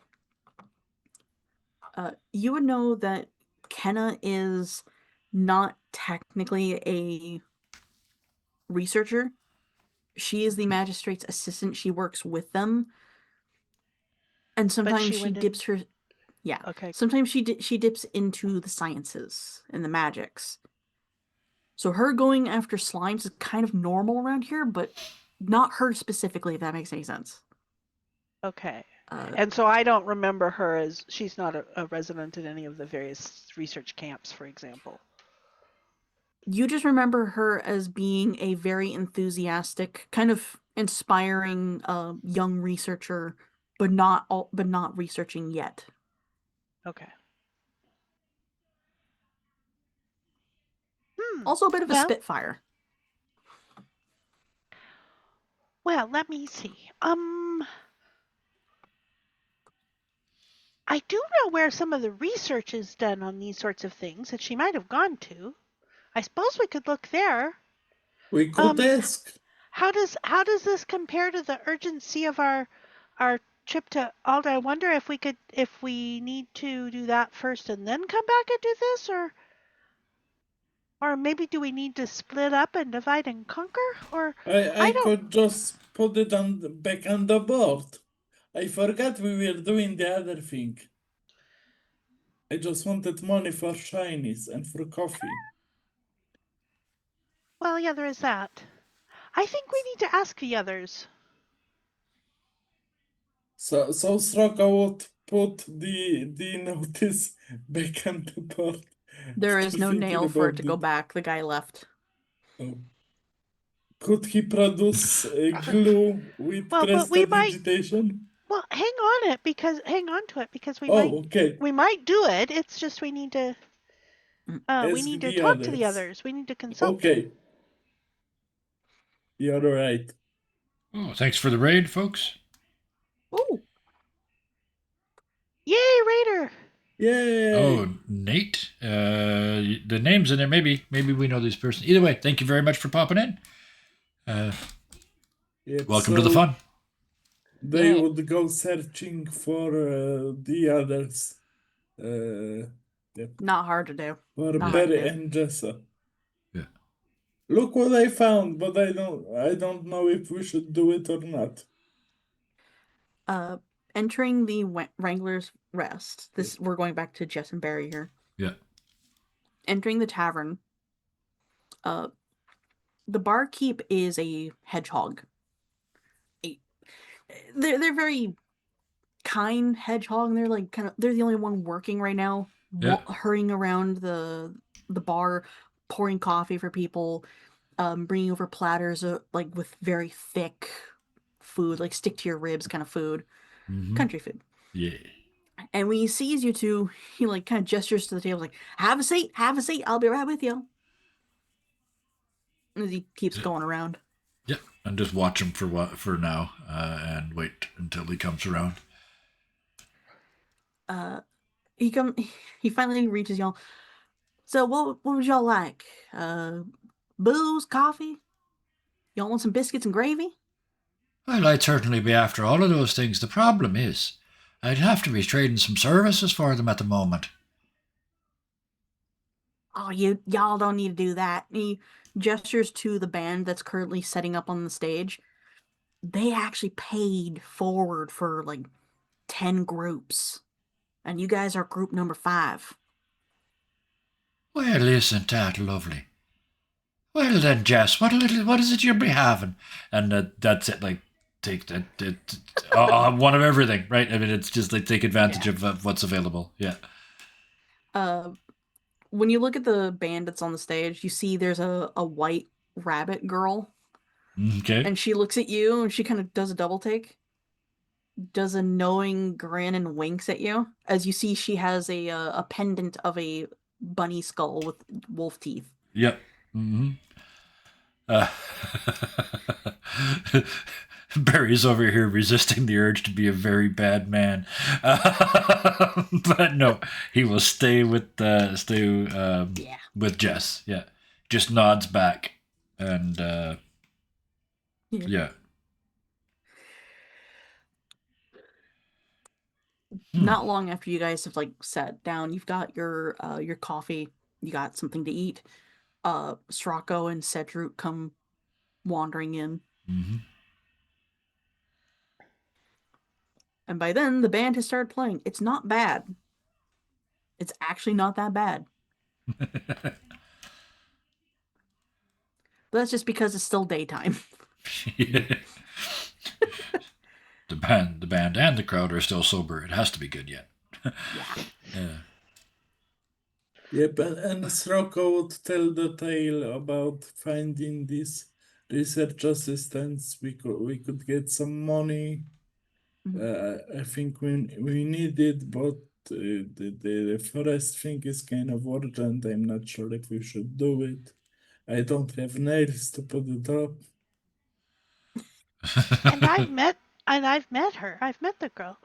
You would know that Kenna is not technically a researcher. She is the magistrate's assistant. She works with them. And sometimes she dips her... Yeah. Okay. Sometimes she dips into the sciences and the magics. So her going after slimes is kind of normal around here, but not her specifically, if that makes any sense. Okay. And so I don't remember her as... She's not a resident in any of the various research camps, for example. You just remember her as being a very enthusiastic, kind of inspiring young researcher, but not researching yet. Okay. Also a bit of a Well- spitfire. Well, let me see. I do know where some of the research is done on these sorts of things that she might have gone to. I suppose we could look there. We could ask. How does this compare to the urgency of our trip to Alda? I wonder if we need to do that first and then come back and do this, or maybe do we need to split up and divide and conquer? Or I don't- could just put it back on the board. I forgot we were doing the other thing. I just wanted money for shinies and for coffee. well, yeah, there is that. I think we need to ask the others. So Sroko would put the notice back on the board. There is no Thinking nail for it about to go back. The guy left. Oh. Could he produce glue with Well, but we might- prestidigitation? Well, hang on to it because we Oh, might okay. we might do it. It's just we need to Ask the talk to the others. others. We need to consult. Okay. You're right. Oh, thanks for the raid, folks. Ooh. Yay, Raider! Yay! Oh, Nate. The name's in there. Maybe we know this person. Either way, thank you very much for popping in. Yep, Welcome to the so fun. They Yeah. would go searching for the others. Not hard to do. For Not Barry hard to do. and Jessa. Yeah. Look what I found, but I don't know if we should do it or not. Entering the Wrangler's Rest. We're going back to Jess and Barry here. Yeah. Entering the tavern. The barkeep is a hedgehog. They're very kind hedgehog, and they're like they're the only one working right now, Yeah. hurrying around the bar, pouring coffee for people, bringing over platters like with very thick food, like stick to your ribs kind of food, Mhm. country food. Yeah. And when he sees you two, he like kind of gestures to the table, like, have a seat, I'll be right with you. As he keeps going around. Yeah. And just watch him for now, and wait until he comes around. He finally reaches y'all. So what would y'all like? Booze, coffee? Y'all want some biscuits and gravy? Well, I'd certainly be after all of those things. The problem is, I'd have to be trading some services for them at the moment. Oh, y'all don't need to do that. And he gestures to the band that's currently setting up on the stage. They actually paid forward for like 10 groups. And you guys are group number 5. Well, isn't that lovely? Well then, Jess, what is it you'll be having? And that's it. Like, take one of everything, right? I mean, it's just like take advantage of what's available. Yeah. When you look at the band that's on the stage, you see there's a white rabbit girl, Okay. and she looks at you and she kind of does a double take, does a knowing grin and winks at you. As you see, she has a pendant of a bunny skull with wolf teeth. Yep. Mm-hmm. Uh, Barry's over here resisting the urge to be a very bad man, but no, he will stay with with Jess. Yeah, just nods back, and yeah. Not long after you guys have like sat down, you've got your coffee, you got something to eat. Stracco and Cedric come wandering in. Mm-hmm. And by then, the band has started playing. It's not bad. It's actually not that bad. But that's just because it's still daytime. Yeah. The band, and the crowd are still sober. It has to be good yet. Yeah. Yeah. Yep, and Srocco would tell the tale about finding these research assistants. We could get some money. I think we need it, but the forest thing is kind of urgent. I'm not sure if we should do it. I don't have nails to put it up. And I've met her. I've met the girl.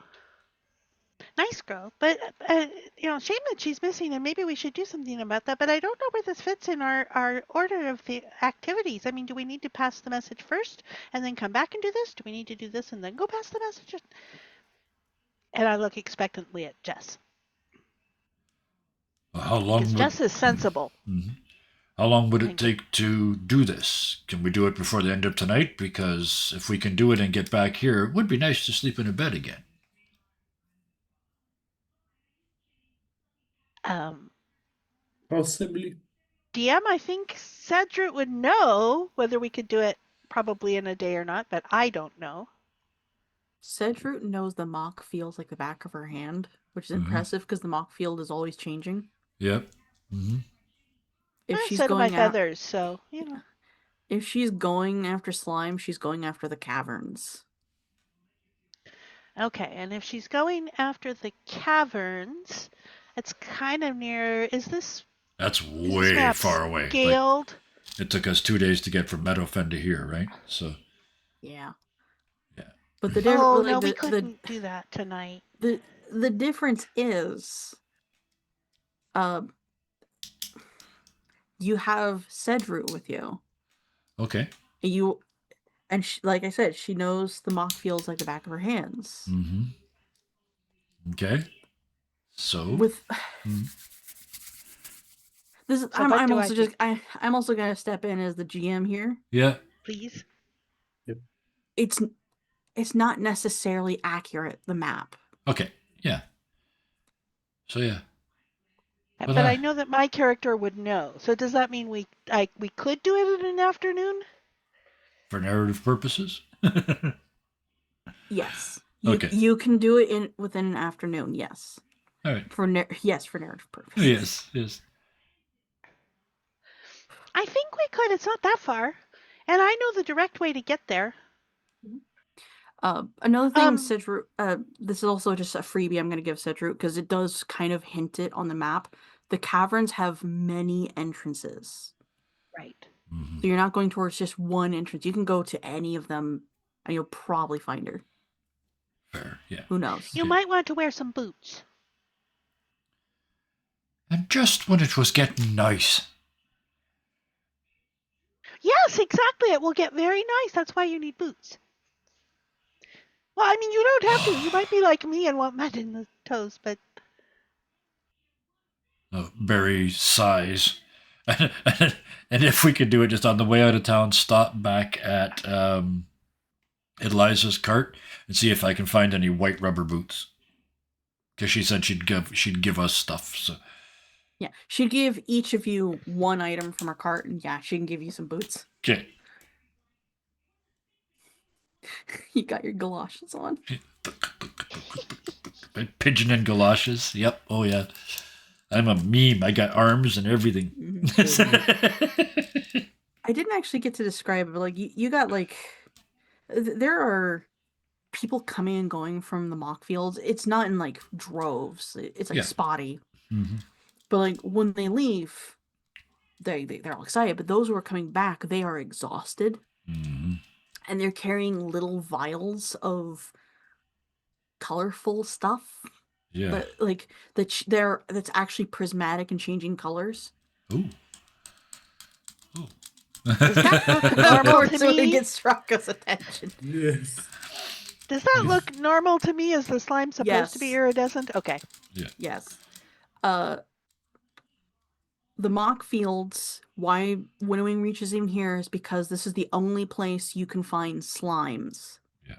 Nice girl, but shame that she's missing, and maybe we should do something about that. But I don't know where this fits in our order of the activities. I mean, do we need to pass the message first and then come back and do this? Do we need to do this and then go pass the message? And I look expectantly at Jess. How long? Because Jess is sensible. Mm-hmm. How long would it take to do this? Can we do it before the end of tonight? Because if we can do it and get back here, it would be nice to sleep in a bed again. Possibly. DM, I think Cedric would know whether we could do it probably in a day or not, but I don't know. Cedric knows the mock feels like the back of her hand, which is impressive because the mock field is always changing. Yep. Mm-hmm. If I she's said my going feathers, so if she's going after slime, she's going after the caverns. Okay, and if she's going after the caverns, it's kind of near. That's way far away. Scaled. Like, it took us 2 days to get from Meadowfen to here, right? So. Yeah. Yeah. But the we couldn't do that tonight. The difference is, you have Cedric with you. Okay. Like I said, she knows the mock feels like the back of her hands. Mm-hmm. Okay. So I'm also gonna step in as the GM here. Yeah. Please. Yep. It's not necessarily accurate, the map. Okay. Yeah. So yeah. But I know that my character would know. So does that mean we could do it in an afternoon? For narrative purposes? Yes. Okay. You can do it within an afternoon, yes. All right. For narrative purposes. Yes. I think we could. It's not that far. And I know the direct way to get there. Another thing, Cedric, this is also just a freebie I'm going to give Cedric because it does kind of hint it on the map. The caverns have many entrances. Right. Mm-hmm. So you're not going towards just one entrance. You can go to any of them and you'll probably find her. Fair, yeah. Who knows? You might want to wear some boots. And just when it was getting nice. Yes, exactly. It will get very nice. That's why you need boots. Well, I mean, you don't have to. You might be like me and want mud in the toes, but... Oh, berry size. And if we could do it just on the way out of town, stop back at Eliza's cart and see if I can find any white rubber boots. Because she said she'd give us stuff. So Yeah, she'd give each of you one item from her cart, and yeah, she can give you some boots. okay. You got your galoshes on. Pigeon and galoshes. Yep. Oh yeah. I'm a meme. I got arms and everything. Mhm. I didn't actually get to describe it, but like you got like there are people coming and going from the mock fields. It's not in like droves. It's like Yeah. spotty. Mhm. But like when they leave, they're all excited. But those who are coming back, they are exhausted, Mhm. and they're carrying little vials of colorful stuff. Yeah. But like that's actually prismatic and changing colors. Ooh. Ooh. Does that look Of normal course, to so it me? gets Rocco's attention. Yes. Does that look normal to me? Is the slime supposed to be Yes. iridescent? Okay. Yes. The mock fields, why winnowing reaches in here is because this is the only place you can find slimes. Yeah.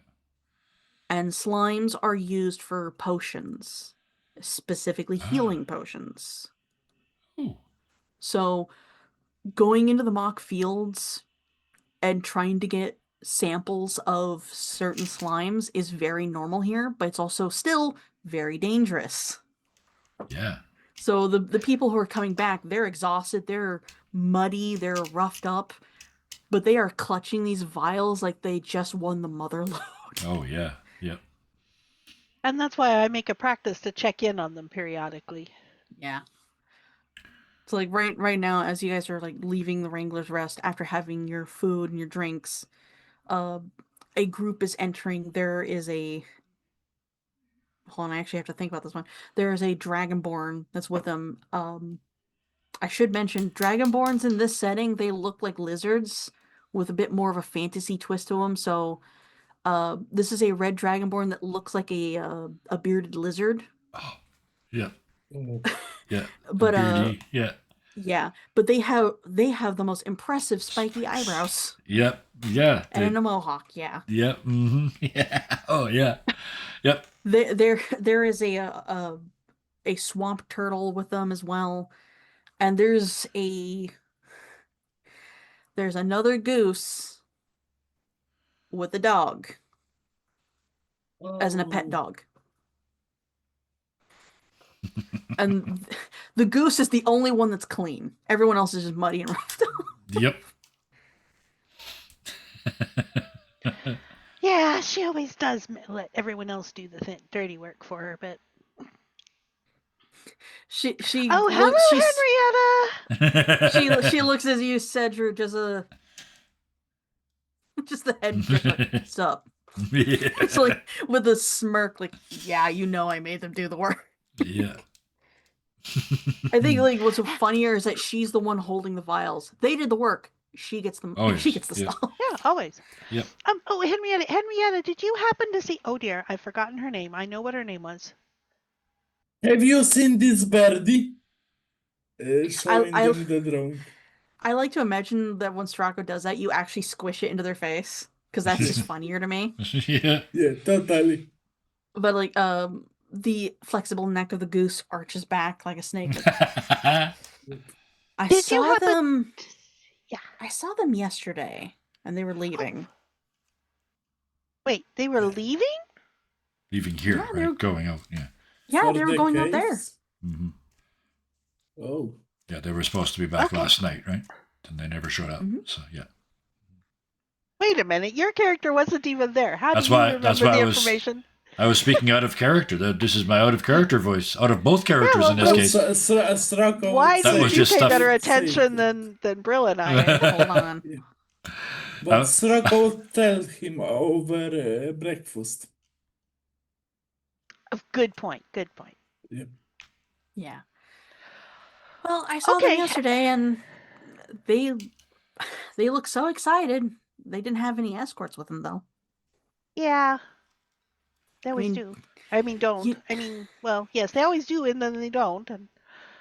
And slimes are used for potions, specifically healing potions. Ooh. So going into the mock fields and trying to get samples of certain slimes is very normal here, but it's also still very dangerous. Yeah. So the people who are coming back, they're exhausted, they're muddy, they're roughed up, but they are clutching these vials like they just won the mother lode. Oh yeah. Yep. And that's why I make a practice to check in on them periodically. Yeah. So like right now, as you guys are like leaving the Wrangler's Rest after having your food and your drinks, a group is entering. There is a hold on, I actually have to think about this one. There is a Dragonborn that's with them. I should mention Dragonborns in this setting, they look like lizards with a bit more of a fantasy twist to them. So this is a red Dragonborn that looks like a bearded lizard. Oh. Yep. Oh, Yeah. But Beardy. Yeah. yeah, but they have the most impressive spiky eyebrows Yep. Yeah. and a mohawk. Yeah, Yep. Mm-hmm. Yeah. Oh yeah. Yep. there is a swamp turtle with them as well, and there's another goose with a dog as a pet oh. dog. And the goose is the only one that's clean. Everyone else is just muddy and roughed up. Yep. Yeah, she always does let everyone else do the dirty work for her, but She oh, looks hello, Henrietta. she looks at you, Cedric, just the head just like, what's up? Yeah. It's like with a smirk, like, yeah, you know I made them do the work. Yeah. I think like what's funnier is that she's the one holding the vials. They did the work. She gets them. Oh, She yes. gets the Yeah. stuff. Yeah, always. Yep. Oh, Henrietta, did you happen to see? Oh dear, I've forgotten her name. I know what her name was. Have you seen this birdie? Showing I- them the drone. I like to imagine that when Stracco does that, you actually squish it into their face because that's just funnier to me. Yeah. Yeah, totally. But like, the flexible neck of the goose arches back like a snake. I Did you saw happen- them. Yeah. I saw them yesterday, and they were leaving. Wait, they were leaving? Leaving here, Yeah, they're- right? Going out. Yeah. Yeah, For they were the going out there. case? Hmm. Oh, Yeah, they were supposed to be back Okay. last night, right? And they never showed up. Mhm. So yeah. Wait a minute, your character wasn't even there. How That's do you why- remember that's why the I was- information? I was speaking out of character. This is my out of character voice. Out of both characters well, in this well, case. Stracco Why would That did was you just pay stuff- better say attention it. than Brill and I? Hold on. But Stracco would tell him over breakfast. Good point. Good point. Yeah. Well, I saw them Okay. yesterday, and they look so excited. They didn't have any escorts with them, though. Yeah. They always mean, do. I mean, don't. you- I mean, well, yes, they always do, and then they don't. And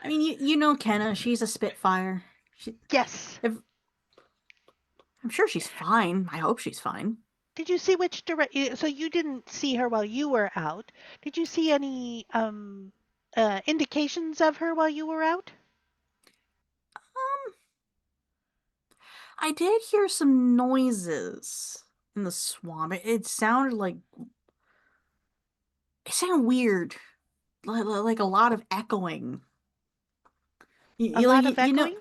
I mean, you know Kenna. She's a Spitfire. Yes. I'm sure she's fine. I hope she's fine. Did you see which so you didn't see her while you were out. Did you see any indications of her while you were out? I did hear some noises in the swamp. It sounded like it sounded weird, like a lot of echoing. A lot of echoing?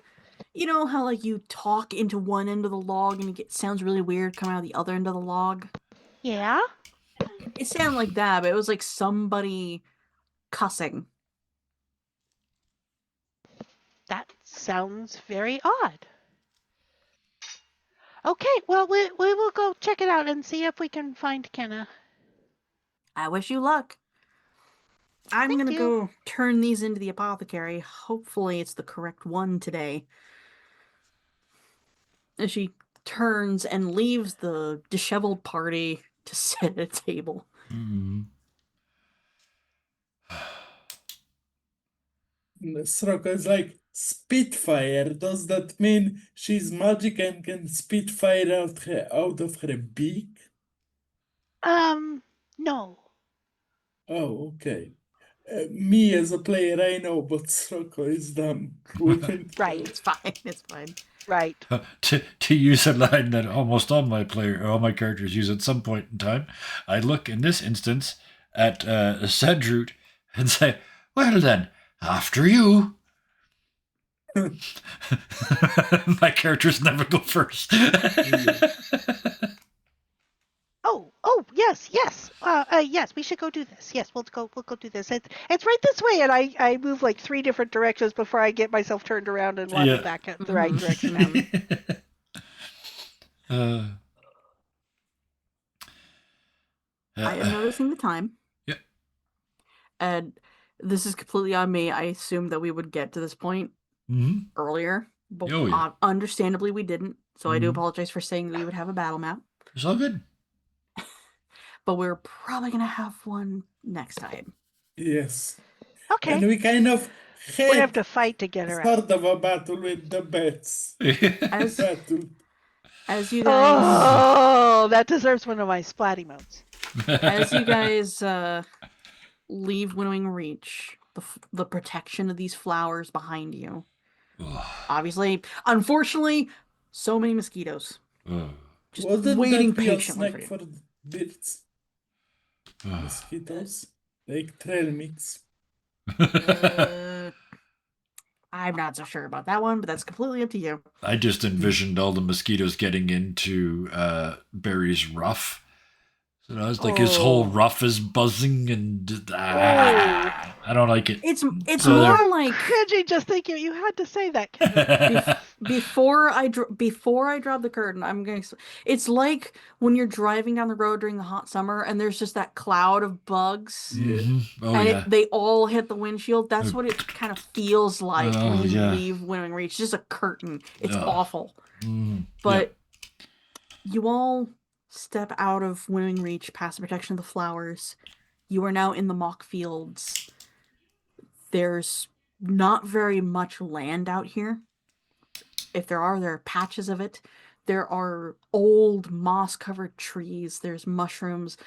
You know how like you talk into one end of the log and sounds really weird coming out of the other end of the log? Yeah. It sounded like that, but it was like somebody cussing. That sounds very odd. Okay, well, we will go check it out and see if we can find Kenna. I wish you luck. I'm Thank gonna you. go turn these into the apothecary. Hopefully it's the correct one today. As she turns and leaves the disheveled party to sit at a table. Mm. Sroko is like, Spitfire. Does that mean she's magic and can spit fire out of her beak? No. Oh, okay. Me as a player, I know, but Sroko is dumb. Right. It's fine. It's fine. Right. To use a line that almost all my characters use at some point in time, I look in this instance at Cedrut and say, "Well then, after you." My characters never go first. Oh, yes. Yes, we should go do this. Yes, we'll go do this. It's right this way, and I move like 3 different directions before I get myself turned around and waddle Yeah. back at the right Mhm. direction. I am noticing the time. Yep. And this is completely on me. I assumed that we would get to this point Mhm. earlier, but Oh, yeah. understandably we didn't. So I do Mhm. apologize for saying that we would have a battle map. It's all good. But we're probably gonna have one next time. Yes. Okay. And we kind of We're gonna have had to fight to get her out. sort of a battle with the bats. As Battle. as you guys Oh, that deserves one of my splat emotes. as you guys leave Winnowing Reach, the protection of these flowers behind you. Obviously, unfortunately, so many mosquitoes. Just Wouldn't waiting that be a patiently snack for you. for birds? Mosquitoes? Like trail mix. I'm not so sure about that one, but that's completely up to you. I just envisioned all the mosquitoes getting into Barry's ruff. So I was like, his whole Oh. ruff is buzzing, and I don't like it. It's So more there- like Cringy just thinking you had to say that. Kenny. before I drop the curtain, it's like when you're driving down the road during the hot summer and there's just that cloud of bugs Mhm. Oh and yeah. they all hit the windshield. That's what it kind of feels like Oh, when you yeah. leave Winnowing Reach. Just a curtain. It's Ugh. awful. Mm, But you all step out of Winnowing Reach past the protection of the flowers. You are now in the mock fields. There's not very much land out here. If there are patches of it. There are old moss-covered trees. There's mushrooms.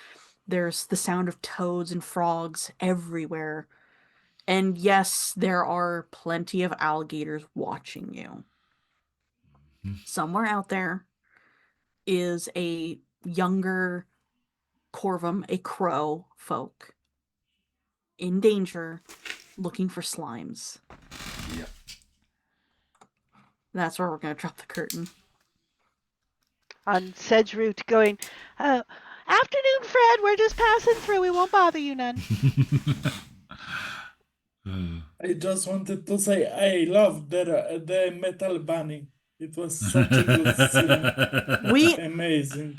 There's the sound of toads and frogs everywhere. And yes, there are plenty of alligators watching you. Somewhere out there is a younger Corvum, a crow folk, in danger, looking for slimes. Yep. That's where we're going to drop the curtain. On Sedgeroot going, afternoon, Fred, we're just passing through. We won't bother you none. I just wanted to say I love the metal bunny. It was such a good scene. Amazing.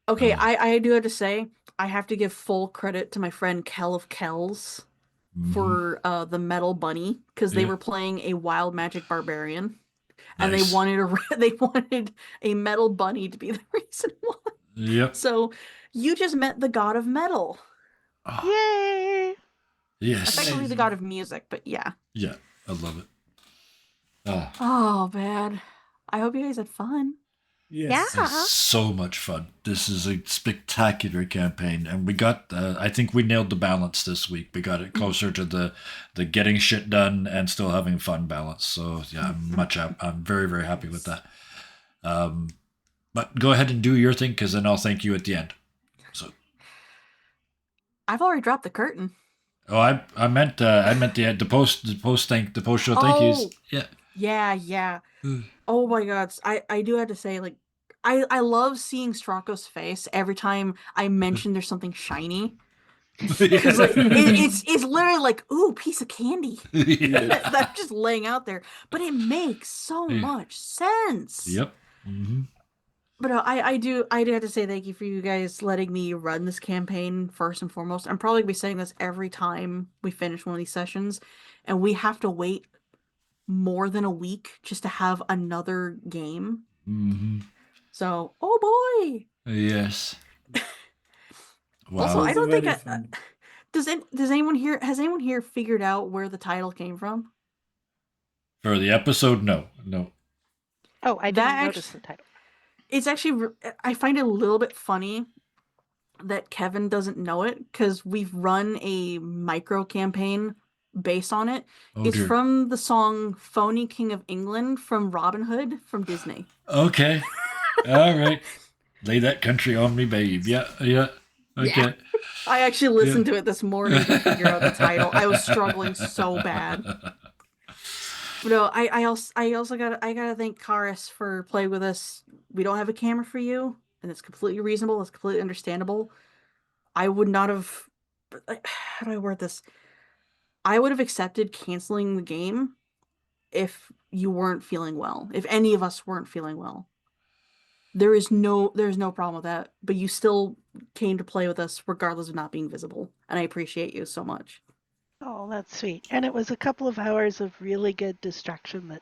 Okay, I do have to say, I have to give full credit to my friend Kel of Kells for the metal bunny, because they Yeah. were playing a wild magic barbarian. And Nice. they wanted a metal bunny to be the reason why. Yep. So you just met the god of metal. Oh, Yay! yes. Effectively the god of music, but yeah. Yeah. I love it. Oh, Oh man. I hope you guys had fun. Yes. Yeah. it's so much fun. This is a spectacular campaign, and we got. I think we nailed the balance this week. We got it closer to the getting shit done and still having fun balance. So yeah, I'm very very happy with that. But go ahead and do your thing, because then I'll thank you at the end. So. I've already dropped the curtain. Oh, I meant the post show thank yous. Oh. Yeah. Yeah. Oh my god. I do have to say, like, I love seeing Stracco's face every time I mention there's something shiny. Because like it's literally like, ooh, piece of candy. Yeah. That's just laying out there. But it makes so Yeah. much sense. Yep. Mm-hmm. But I do have to say thank you for you guys letting me run this campaign first and foremost. I'm probably gonna be saying this every time we finish one of these sessions, and we have to wait more than a week just to have another game. Mm-hmm. So, oh boy. Yes. Wow. Also, It I was don't think very I, fun. does anyone here figured out where the title came from? For the episode, no. Oh, I That didn't notice actu- the title. It's actually I find it a little bit funny that Kevin doesn't know it because we've run a micro campaign based on it. Oh It's dear. from the song "Phony King of England" from Robin Hood from Disney. Okay. All right. Lay that country on me, babe. Yeah. Okay. I actually listened to it this morning to figure out the title. I was struggling so bad. But no, I also gotta thank Karis for playing with us. We don't have a camera for you, and it's completely reasonable. It's completely understandable. I would not have. How do I word this? I would have accepted canceling the game if you weren't feeling well. If any of us weren't feeling well, there's no problem with that. But you still came to play with us regardless of not being visible, and I appreciate you so much. Oh, that's sweet. And it was a couple of hours of really good distraction that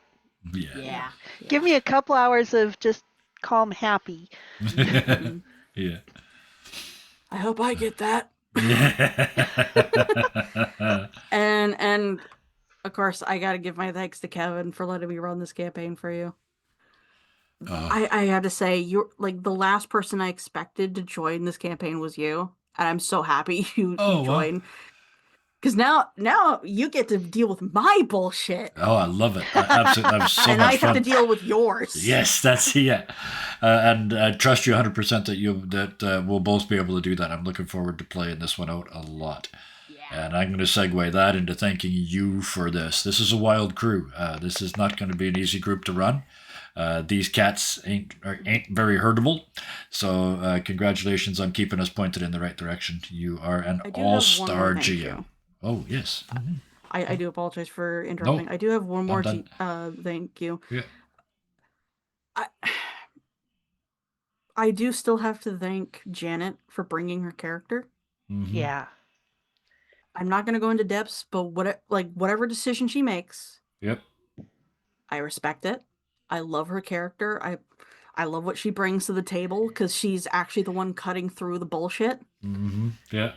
Yeah. give me a couple hours of just calm, happy. Yeah. I hope I get that. Yeah. And of course, I gotta give my thanks to Kevin for letting me run this campaign for you. Oh, I had to say, you're like the last person I expected to join this campaign was you, and I'm so happy you Oh, wow. joined. Because now you get to deal with my bullshit, oh, I love it. Absolutely. That was so and much I fun. have to deal with yours. Yes, that's yeah, and I trust you 100% that we'll both be able to do that. I'm looking forward to playing this one out a lot, and I'm going to segue that into thanking you for this. This is a wild crew. This is not going to be an easy group to run. These cats ain't very herdable, so congratulations on keeping us pointed in the right direction. You are an I do have one more all-star thank GM. you. Oh yes. Mhm. I do apologize for interrupting. I do have one more done. thank you. Yeah. I do still have to thank Janet for bringing her character. Mhm. Yeah. I'm not going to go into depths, but whatever decision she makes, Yep. I respect it. I love her character. I love what she brings to the table because she's actually the one cutting through the bullshit. Mm-hmm. Yeah.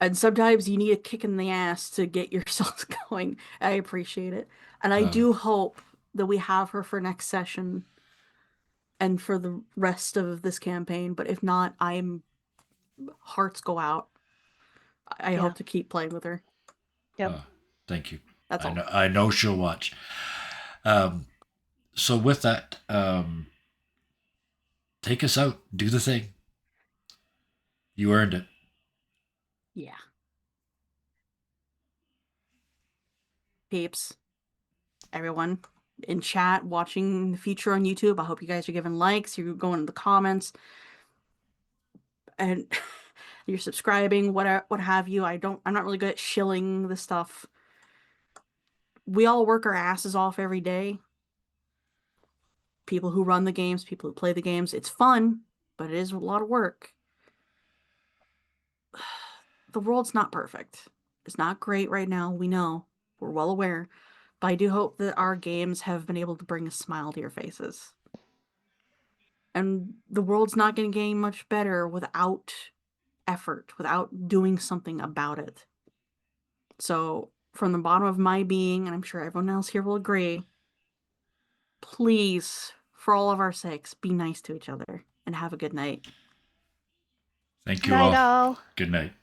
And sometimes you need a kick in the ass to get yourself going. I appreciate it. And I do hope that we have her for next session and for the rest of this campaign. But if not, hearts go out. I hope to keep playing with her. Yep. Thank you. That's all. I know she'll watch. So with that, take us out. Do the thing. You earned it. Yeah. Peeps, everyone in chat, watching the future on YouTube, I hope you guys are giving likes, you're going in the comments, and you're subscribing, what have you. I'm not really good at shilling this stuff. We all work our asses off every day. People who run the games, people who play the games, it's fun, but it is a lot of work. The world's not perfect. It's not great right now. We know. We're well aware. But I do hope that our games have been able to bring a smile to your faces. And the world's not going to get much better without effort, without doing something about it. So from the bottom of my being, and I'm sure everyone else here will agree, please, for all of our sakes, be nice to each other and have a good night. Thank you Night all. all. Good night.